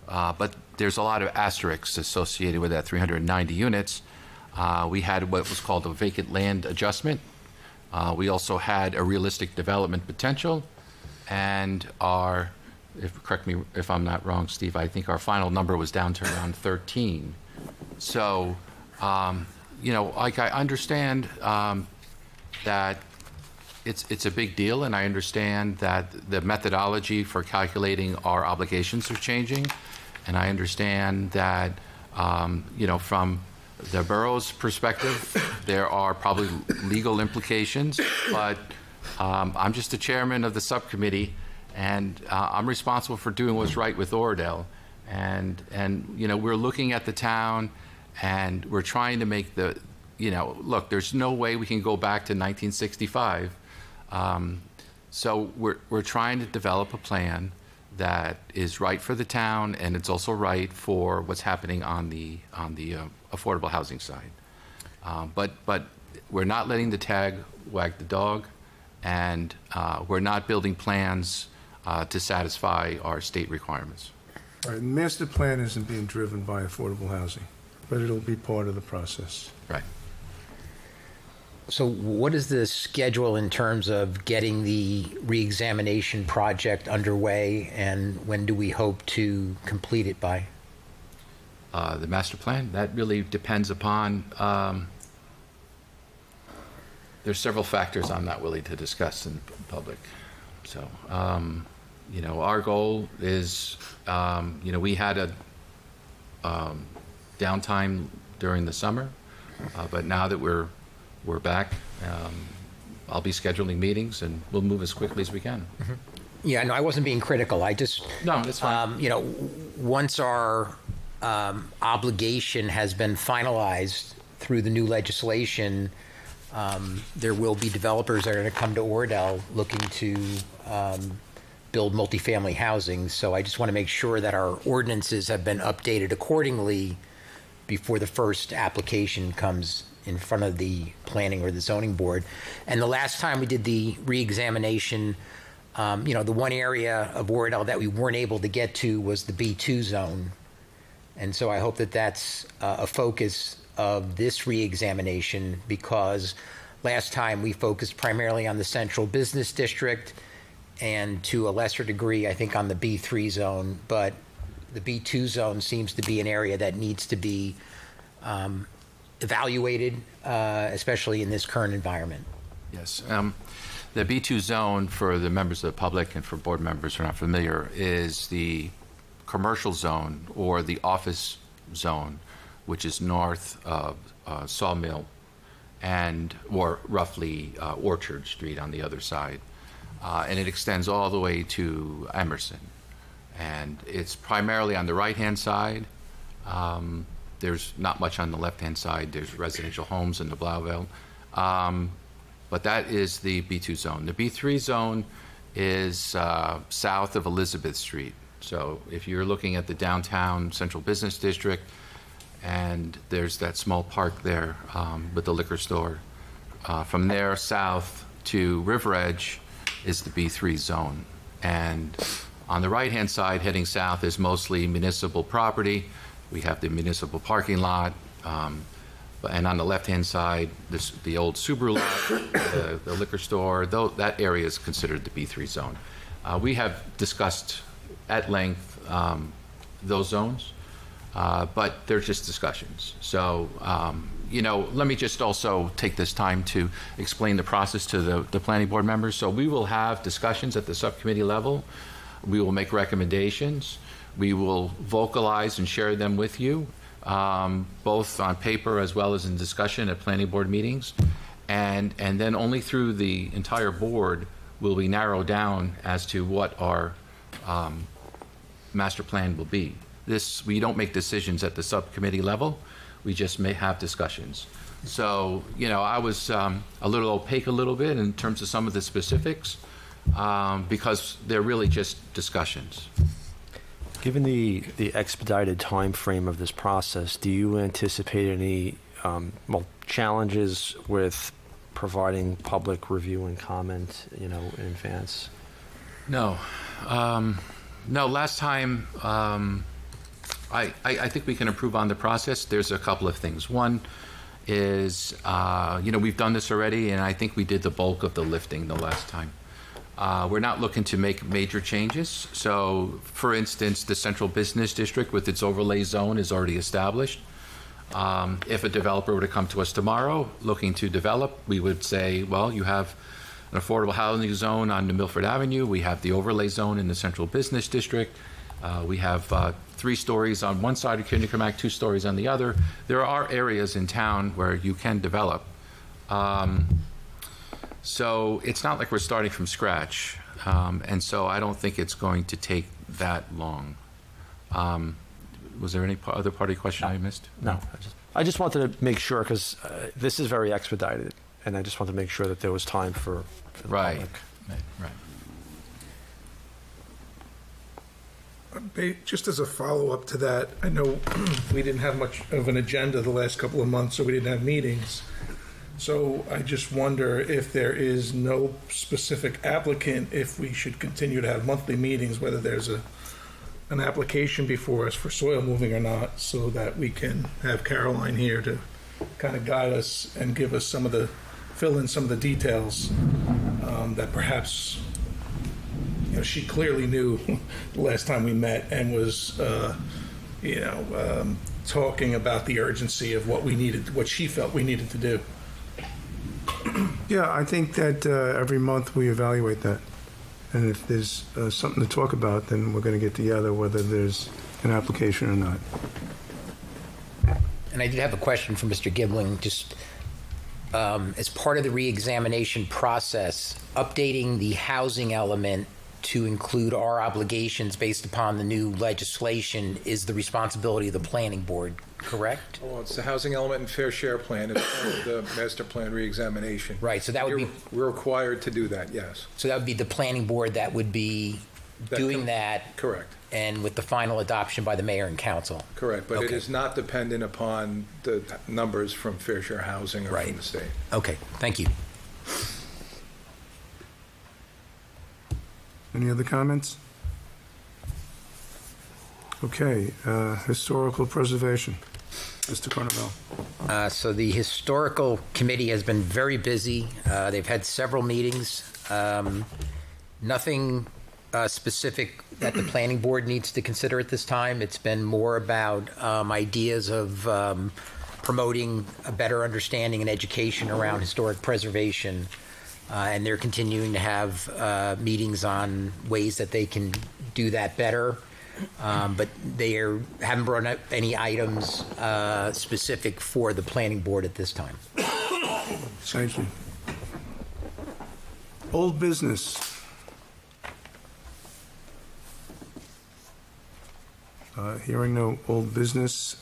but there's a lot of asterisks associated with that 390 units. We had what was called a vacant land adjustment. We also had a realistic development potential, and correct me if I'm not wrong, Steve, I think our final number was down to around 13. So, like I understand that it's a big deal, and I understand that the methodology for calculating our obligations are changing, and I understand that, from the borough's perspective, there are probably legal implications, but I'm just the chairman of the subcommittee, and I'm responsible for doing what's right with Oradell. And we're looking at the town, and we're trying to make look, there's no way we can go back to 1965. So we're trying to develop a plan that is right for the town, and it's also right for what's happening on the affordable housing side. But we're not letting the tag wag the dog, and we're not building plans to satisfy our state requirements. All right, the master plan isn't being driven by affordable housing, but it'll be part of the process. Right. So what is the schedule in terms of getting the reexamination project underway, and when do we hope to complete it by? The master plan, that really depends upon, there's several factors I'm not willing to discuss in public. So, our goal is, we had a downtime during the summer, but now that we're back, I'll be scheduling meetings, and we'll move as quickly as we can. Mm-hmm. Yeah, no, I wasn't being critical. I just, no, that's fine. Once our obligation has been finalized through the new legislation, there will be developers that are going to come to Oradell looking to build multifamily housing. So I just want to make sure that our ordinances have been updated accordingly before the first application comes in front of the planning or the zoning board. And the last time we did the reexamination, the one area of Oradell that we weren't able to get to was the B2 zone. And so I hope that that's a focus of this reexamination, because last time we focused primarily on the central business district and to a lesser degree, I think, on the B3 zone. But the B2 zone seems to be an area that needs to be evaluated, especially in this current environment. Yes. The B2 zone, for the members of the public and for board members who are not familiar, is the commercial zone or the office zone, which is north of Sawmill or roughly Orchard Street on the other side. And it extends all the way to Emerson. And it's primarily on the right-hand side. There's not much on the left-hand side. There's residential homes in the Blauville. But that is the B2 zone. The B3 zone is south of Elizabeth Street. So if you're looking at the downtown central business district, and there's that small park there with the liquor store, from there south to River Edge is the B3 zone. And on the right-hand side, heading south, is mostly municipal property. We have the municipal parking lot. And on the left-hand side, the old Subaru lot, the liquor store, that area is considered the B3 zone. We have discussed at length those zones, but they're just discussions. So, let me just also take this time to explain the process to the planning board members. So we will have discussions at the subcommittee level. We will make recommendations. We will vocalize and share them with you, both on paper as well as in discussion at planning board meetings. And then only through the entire board will we narrow down as to what our master plan will be. We don't make decisions at the subcommittee level. We just may have discussions. So, I was a little opaque a little bit in terms of some of the specifics because they're really just discussions. Given the expedited time frame of this process, do you anticipate any challenges with providing public review and comment, in advance? No. No, last time, I think we can improve on the process. There's a couple of things. One is, we've done this already, and I think we did the bulk of the lifting the last time. We're not looking to make major changes. So, for instance, the central business district with its overlay zone is already established. If a developer were to come to us tomorrow looking to develop, we would say, well, you have an affordable housing zone on New Milford Avenue. We have the overlay zone in the central business district. We have 3 stories on one side of Kunikermack, 2 stories on the other. There are areas in town where you can develop. So it's not like we're starting from scratch. And so I don't think it's going to take that long. Was there any other part of your question I missed? No. I just wanted to make sure, because this is very expedited, and I just wanted to make sure that there was time for the public. Right. Just as a follow-up to that, I know we didn't have much of an agenda the last couple of months, so we didn't have meetings. So I just wonder if there is no specific applicant, if we should continue to have monthly meetings, whether there's an application before us for soil moving or not, so that we can have Caroline here to kind of guide us and give us fill in some of the details that perhaps, she clearly knew the last time we met and was, talking about the urgency of what she felt we needed to do. Yeah, I think that every month we evaluate that. And if there's something to talk about, then we're going to get together, whether there's an application or not. And I did have a question for Mr. Gibling, just as part of the reexamination process, updating the housing element to include our obligations based upon the new legislation is the responsibility of the planning board, correct? Well, it's the housing element and fair share plan. It's part of the master plan reexamination. Right, so that would be... We're required to do that, yes. So that would be the planning board that would be doing that. Correct. And with the final adoption by the mayor and council. Correct, but it Okay. is not dependent upon the numbers from fair share housing or Right. from the state. Okay, thank you. Any other comments? Okay, historical preservation. Mr. Carnevale. So the historical committee has been very busy. They've had several meetings. Nothing specific that the planning board needs to consider at this time. It's been more about ideas of promoting a better understanding and education around historic preservation. And they're continuing to have meetings on ways that they can do that better. But they haven't brought up any items specific for the planning board at this time. Thank you. Old business. Hearing no old business.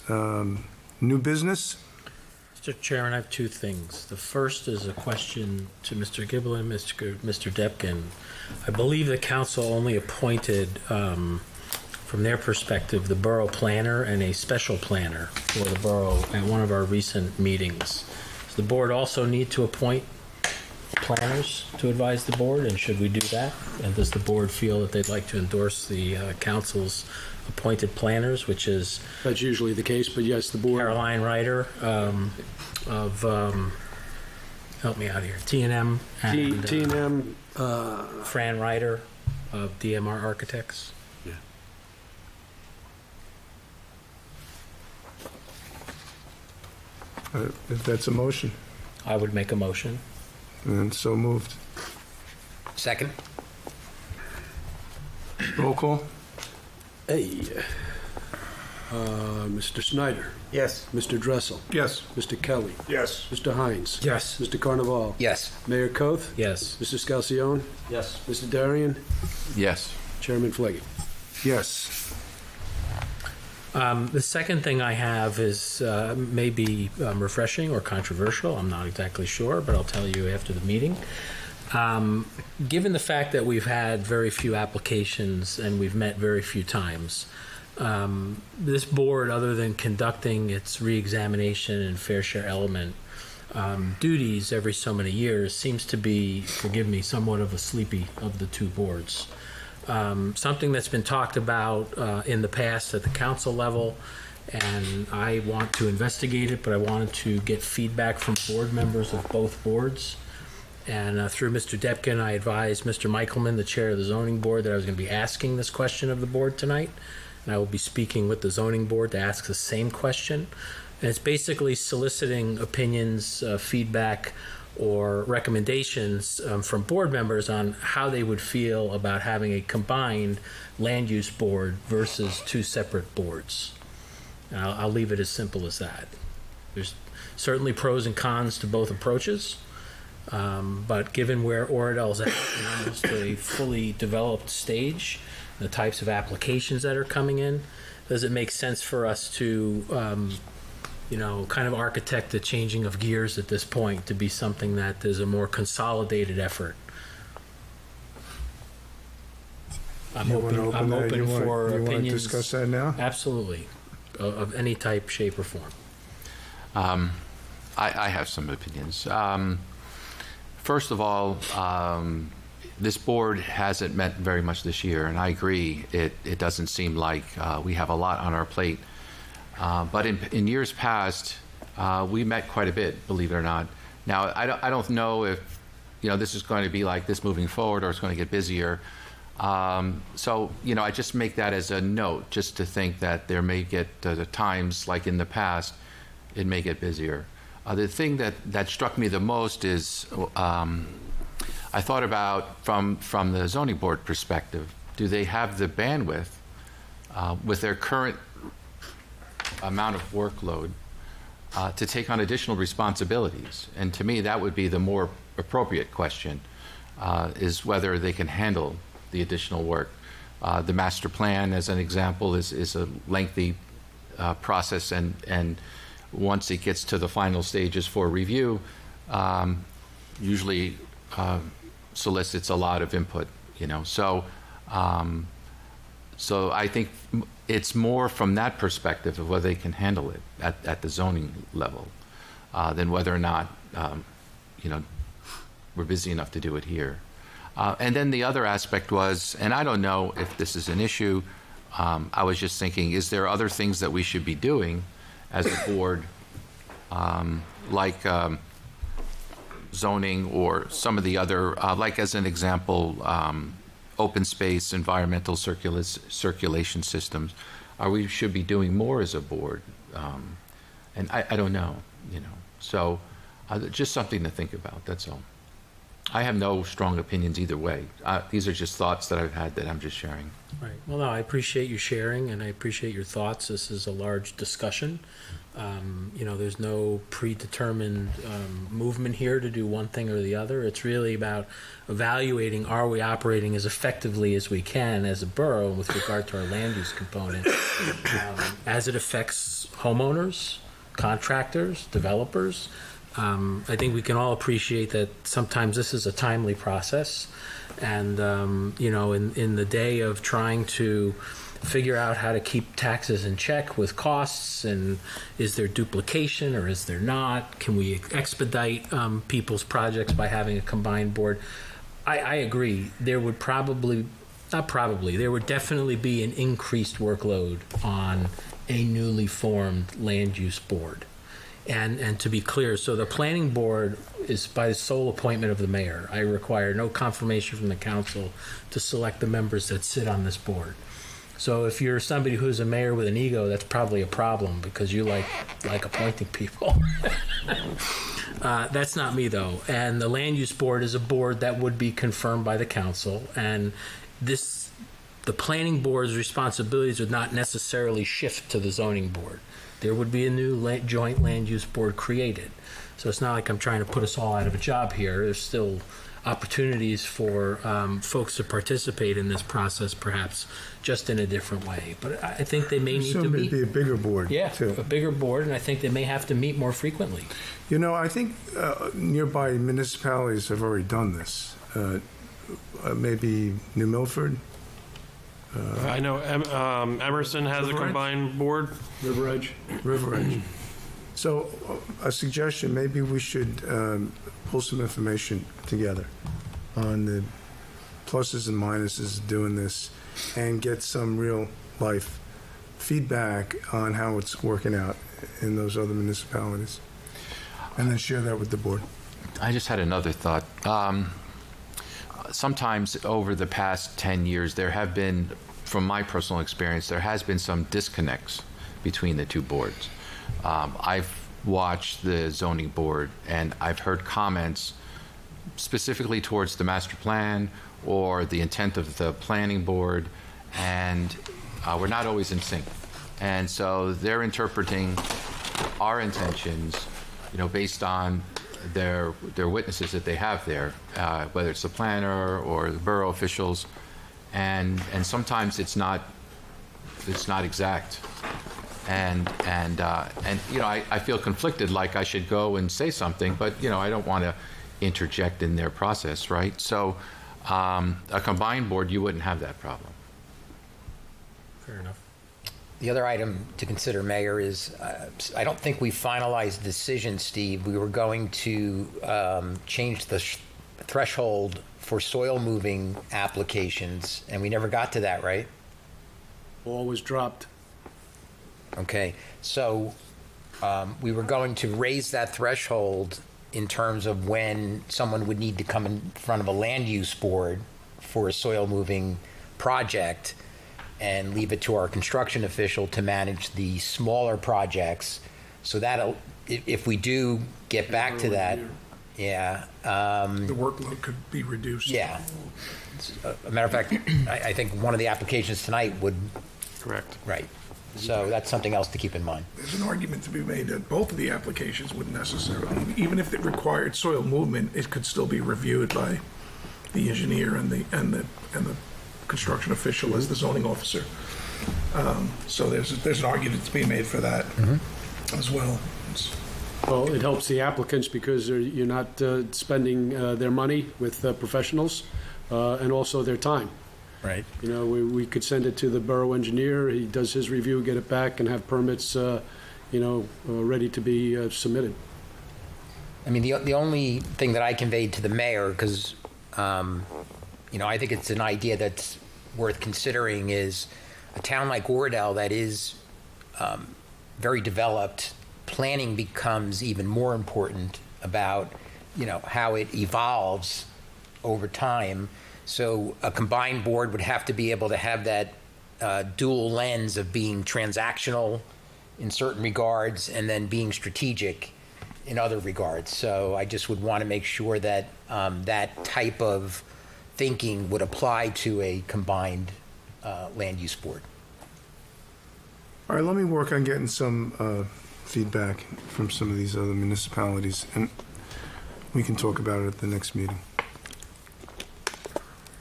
New business? Mr. Chairman, I have 2 things. The first is a question to Mr. Giblin and Mr. Depkin. I believe the council only appointed, from their perspective, the borough planner and a special planner for the borough at one of our recent meetings. Does the board also need to appoint planners to advise the board, and should we do that? And does the board feel that they'd like to endorse the council's appointed planners, which is That's usually the case, but yes, the board. Caroline Ryder of, help me out here, T&M, and T&M, Fran Ryder of DMR Architects. If that's a motion, I would make a motion. then so moved. Second? Roll call? hey, Mr. Snyder, Yes. Mr. Dressel, Yes. Mr. Kelly, Yes. Mr. Hines. Yes. Mr. Carnaval. Yes. Mayor Koth. Yes. Mr. Scalzione. Yes. Mr. Darian. Yes. Chairman Fleggy. Yes. The second thing I have is maybe refreshing or controversial. I'm not exactly sure, but I'll tell you after the meeting. Given the fact that we've had very few applications and we've met very few times, this board, other than conducting its reexamination and fair share element duties every so many years, seems to be, forgive me, somewhat of a sleepy of the two boards. Something that's been talked about in the past at the council level, and I want to investigate it, but I wanted to get feedback from board members of both boards. And through Mr. Depkin, I advised Mr. Michelman, the chair of the zoning board, that I was going to be asking this question of the board tonight. And I will be speaking with the zoning board to ask the same question. And it's basically soliciting opinions, feedback, or recommendations from board members on how they would feel about having a combined land use board versus two separate boards. And I'll leave it as simple as that. There's certainly pros and cons to both approaches, but given where Oradell's at in almost a fully developed stage, the types of applications that are coming in, does it make sense for us to kind of architect the changing of gears at this point to be something that is a more consolidated effort? I'm You wanna open that? for You wanna opinions. discuss that now? Absolutely, of any type, shape, or form. I have some opinions. First of all, this board hasn't met very much this year, and I agree, it doesn't seem like we have a lot on our plate. But in years past, we met quite a bit, believe it or not. Now, I don't know if this is going to be like this moving forward or it's going to get busier. So I just make that as a note, just to think that there may get the times like in the past, it may get busier. The thing that struck me the most is I thought about from the zoning board perspective, do they have the bandwidth with their current amount of workload to take on additional responsibilities? And to me, that would be the more appropriate question, is whether they can handle the additional work. The master plan, as an example, is a lengthy process, and once it gets to the final stages for review, usually solicits a lot of input, So I think it's more from that perspective of whether they can handle it at the zoning level than whether or not, we're busy enough to do it here. And then the other aspect was, and I don't know if this is an issue, I was just thinking, is there other things that we should be doing as a board, like zoning or some of the other, like as an example, open space, environmental circulation systems. We should be doing more as a board, and I don't know, So just something to think about. That's all. I have no strong opinions either way. These are just thoughts that I've had that I'm just sharing. Right. Well, no, I appreciate you sharing, and I appreciate your thoughts. This is a large discussion. There's no predetermined movement here to do one thing or the other. It's really about evaluating, are we operating as effectively as we can as a borough with regard to our land use component as it affects homeowners, contractors, developers. I think we can all appreciate that sometimes this is a timely process. And, in the day of trying to figure out how to keep taxes in check with costs, and is there duplication or is there not? Can we expedite people's projects by having a combined board? I agree. There would there would definitely be an increased workload on a newly formed land use board. And to be clear, so the planning board is by the sole appointment of the mayor. I require no confirmation from the council to select the members that sit on this board. So if you're somebody who's a mayor with an ego, that's probably a problem because you like appointing people. That's not me, though. And the land use board is a board that would be confirmed by the council. And the planning board's responsibilities would not necessarily shift to the zoning board. There would be a new joint land use board created. So it's not like I'm trying to put us all out of a job here. There's still opportunities for folks to participate in this process, perhaps just in a different way. But I think they may need to Assume it'd meet. be a bigger board, Yeah, too. a bigger board, and I think they may have to meet more frequently. You know, I think nearby municipalities have already done this. Maybe New Milford? I know Emerson has a River Edge? combined board. River Edge. River Edge. So a suggestion, maybe we should pull some information together on the pluses and minuses of doing this and get some real life feedback on how it's working out in those other municipalities. And then share that with the board. I just had another thought. Sometimes over the past 10 years, there have been, from my personal experience, there has been some disconnects between the two boards. I've watched the zoning board and I've heard comments specifically towards the master plan or the intent of the planning board, and we're not always in sync. And so they're interpreting our intentions, based on their witnesses that they have there, whether it's the planner or the borough officials, and sometimes it's not exact. And I feel conflicted, like I should go and say something, but I don't want to interject in their process, right? So a combined board, you wouldn't have that problem. Fair enough. The other item to consider, Mayor, is I don't think we finalized the decision, Steve. We were going to change the threshold for soil moving applications, and we never got to that, right? Ball was dropped. Okay, so we were going to raise that threshold in terms of when someone would need to come in front of a land use board for a soil moving project, and leave it to our construction official to manage the smaller projects. So that'll, if we do get back to that, yeah. The workload could be reduced. Yeah. A matter of fact, I think one of the applications tonight would. Correct. Right. So that's something else to keep in mind. There's an argument to be made that both of the applications wouldn't necessarily, even if it required soil movement, it could still be reviewed by the engineer and the construction official as the zoning officer. So there's an argument to be made for that as well. Well, it helps the applicants because you're not spending their money with professionals and also their time. Right. We could send it to the borough engineer. He does his review, get it back, and have permits, ready to be submitted. I mean, the only thing that I conveyed to the mayor, because, I think it's an idea that's worth considering, is a town like Oradell that is very developed, planning becomes even more important about, how it evolves over time. So a combined board would have to be able to have that dual lens of being transactional in certain regards and then being strategic in other regards. So I just would want to make sure that that type of thinking would apply to a combined land use board. All right, let me work on getting some feedback from some of these other municipalities, and we can talk about it at the next meeting.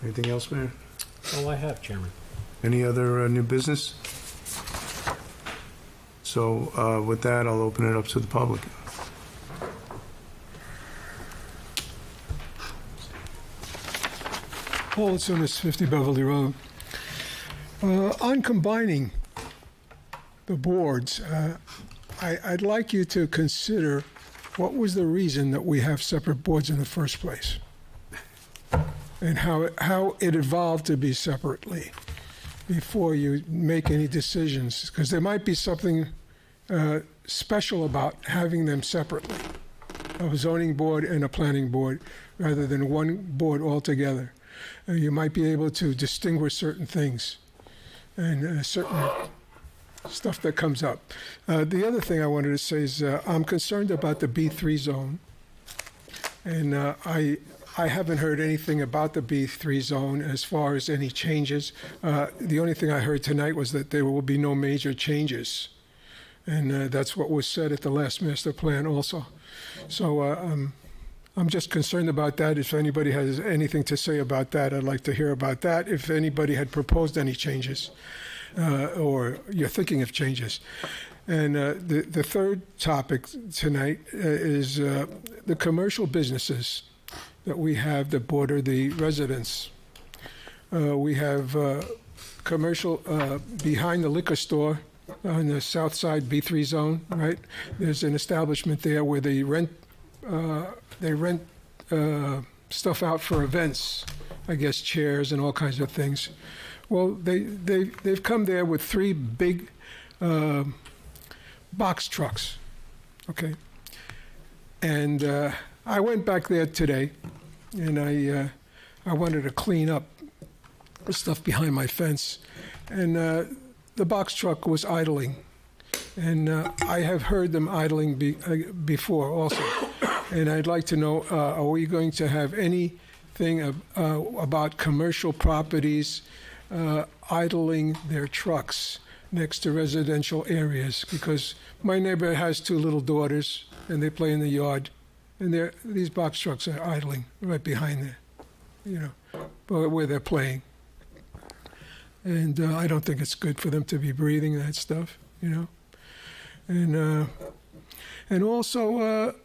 Anything else, Mayor? All I have, Chairman. Any other new business? So with that, I'll open it up to the public. Paul Itzunis, 50 Beverly Road. On combining the boards, I'd like you to consider what was the reason that we have separate boards in the first place, and how it evolved to be separately before you make any decisions, because there might be something special about having them separately, a zoning board and a planning board, rather than one board altogether. You might be able to distinguish certain things and certain stuff that comes up. The other thing I wanted to say is I'm concerned about the B3 zone, and I haven't heard anything about the B3 zone as far as any changes. The only thing I heard tonight was that there will be no major changes, and that's what was said at the last master plan also. So I'm just concerned about that. If anybody has anything to say about that, I'd like to hear about that. If anybody had proposed any changes, or you're thinking of changes. And the third topic tonight is the commercial businesses that we have that border the residents. We have commercial behind the liquor store on the south side B3 zone, right? There's an establishment there where they rent stuff out for events, I guess chairs and all kinds of things. Well, they've come there with 3 big box trucks, okay? And I went back there today, and I wanted to clean up the stuff behind my fence, and the box truck was idling, and I have heard them idling before also. And I'd like to know, are we going to have anything about commercial properties idling their trucks next to residential areas? Because my neighbor has 2 little daughters, and they play in the yard, and these box trucks are idling right behind there, you know, where they're playing. And I don't think it's good for them to be breathing that stuff, you know. And also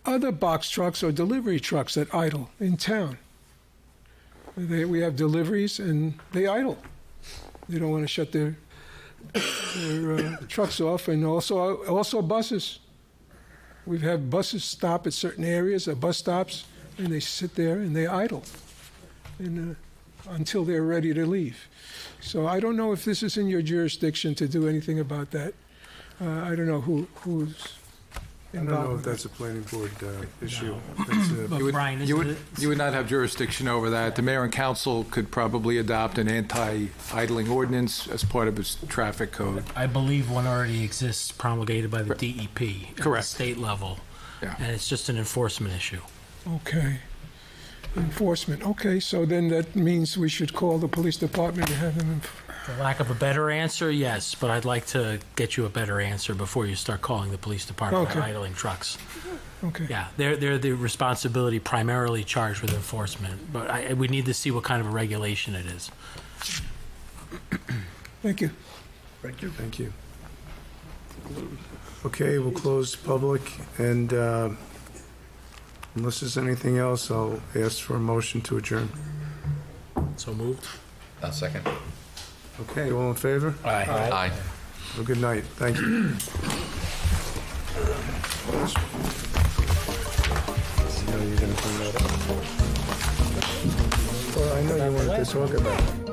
other box trucks or delivery trucks that idle in town. We have deliveries, and they idle. They don't want to shut their trucks off, and also buses. We've had buses stop at certain areas, bus stops, and they sit there and they idle, and until they're ready to leave. So I don't know if this is in your jurisdiction to do anything about that. I don't know who's I don't know if that's a planning board issue. But Brian, You would not have jurisdiction over that. The mayor and council could probably adopt an anti-idling ordinance as part of its traffic code. I believe one already exists promulgated by the DEP at the Correct. state level. Yeah. And it's just an enforcement issue. Okay. Enforcement. Okay, so then that means we should call the police department and have them. For lack of a better answer, yes, but I'd like to get you a better answer before you start calling the police department for Okay. idling trucks. Okay. Yeah, they're the responsibility primarily charged with enforcement, but we need to see what kind of a regulation it is. Thank you. Thank you. Okay, we'll close public, and unless there's anything else, I'll ask for a motion to adjourn. So moved? A second. Okay, all in favor? Aye. Have a good night. Thank you. I know you're going to bring that up. Well, I know you wanted to talk about it.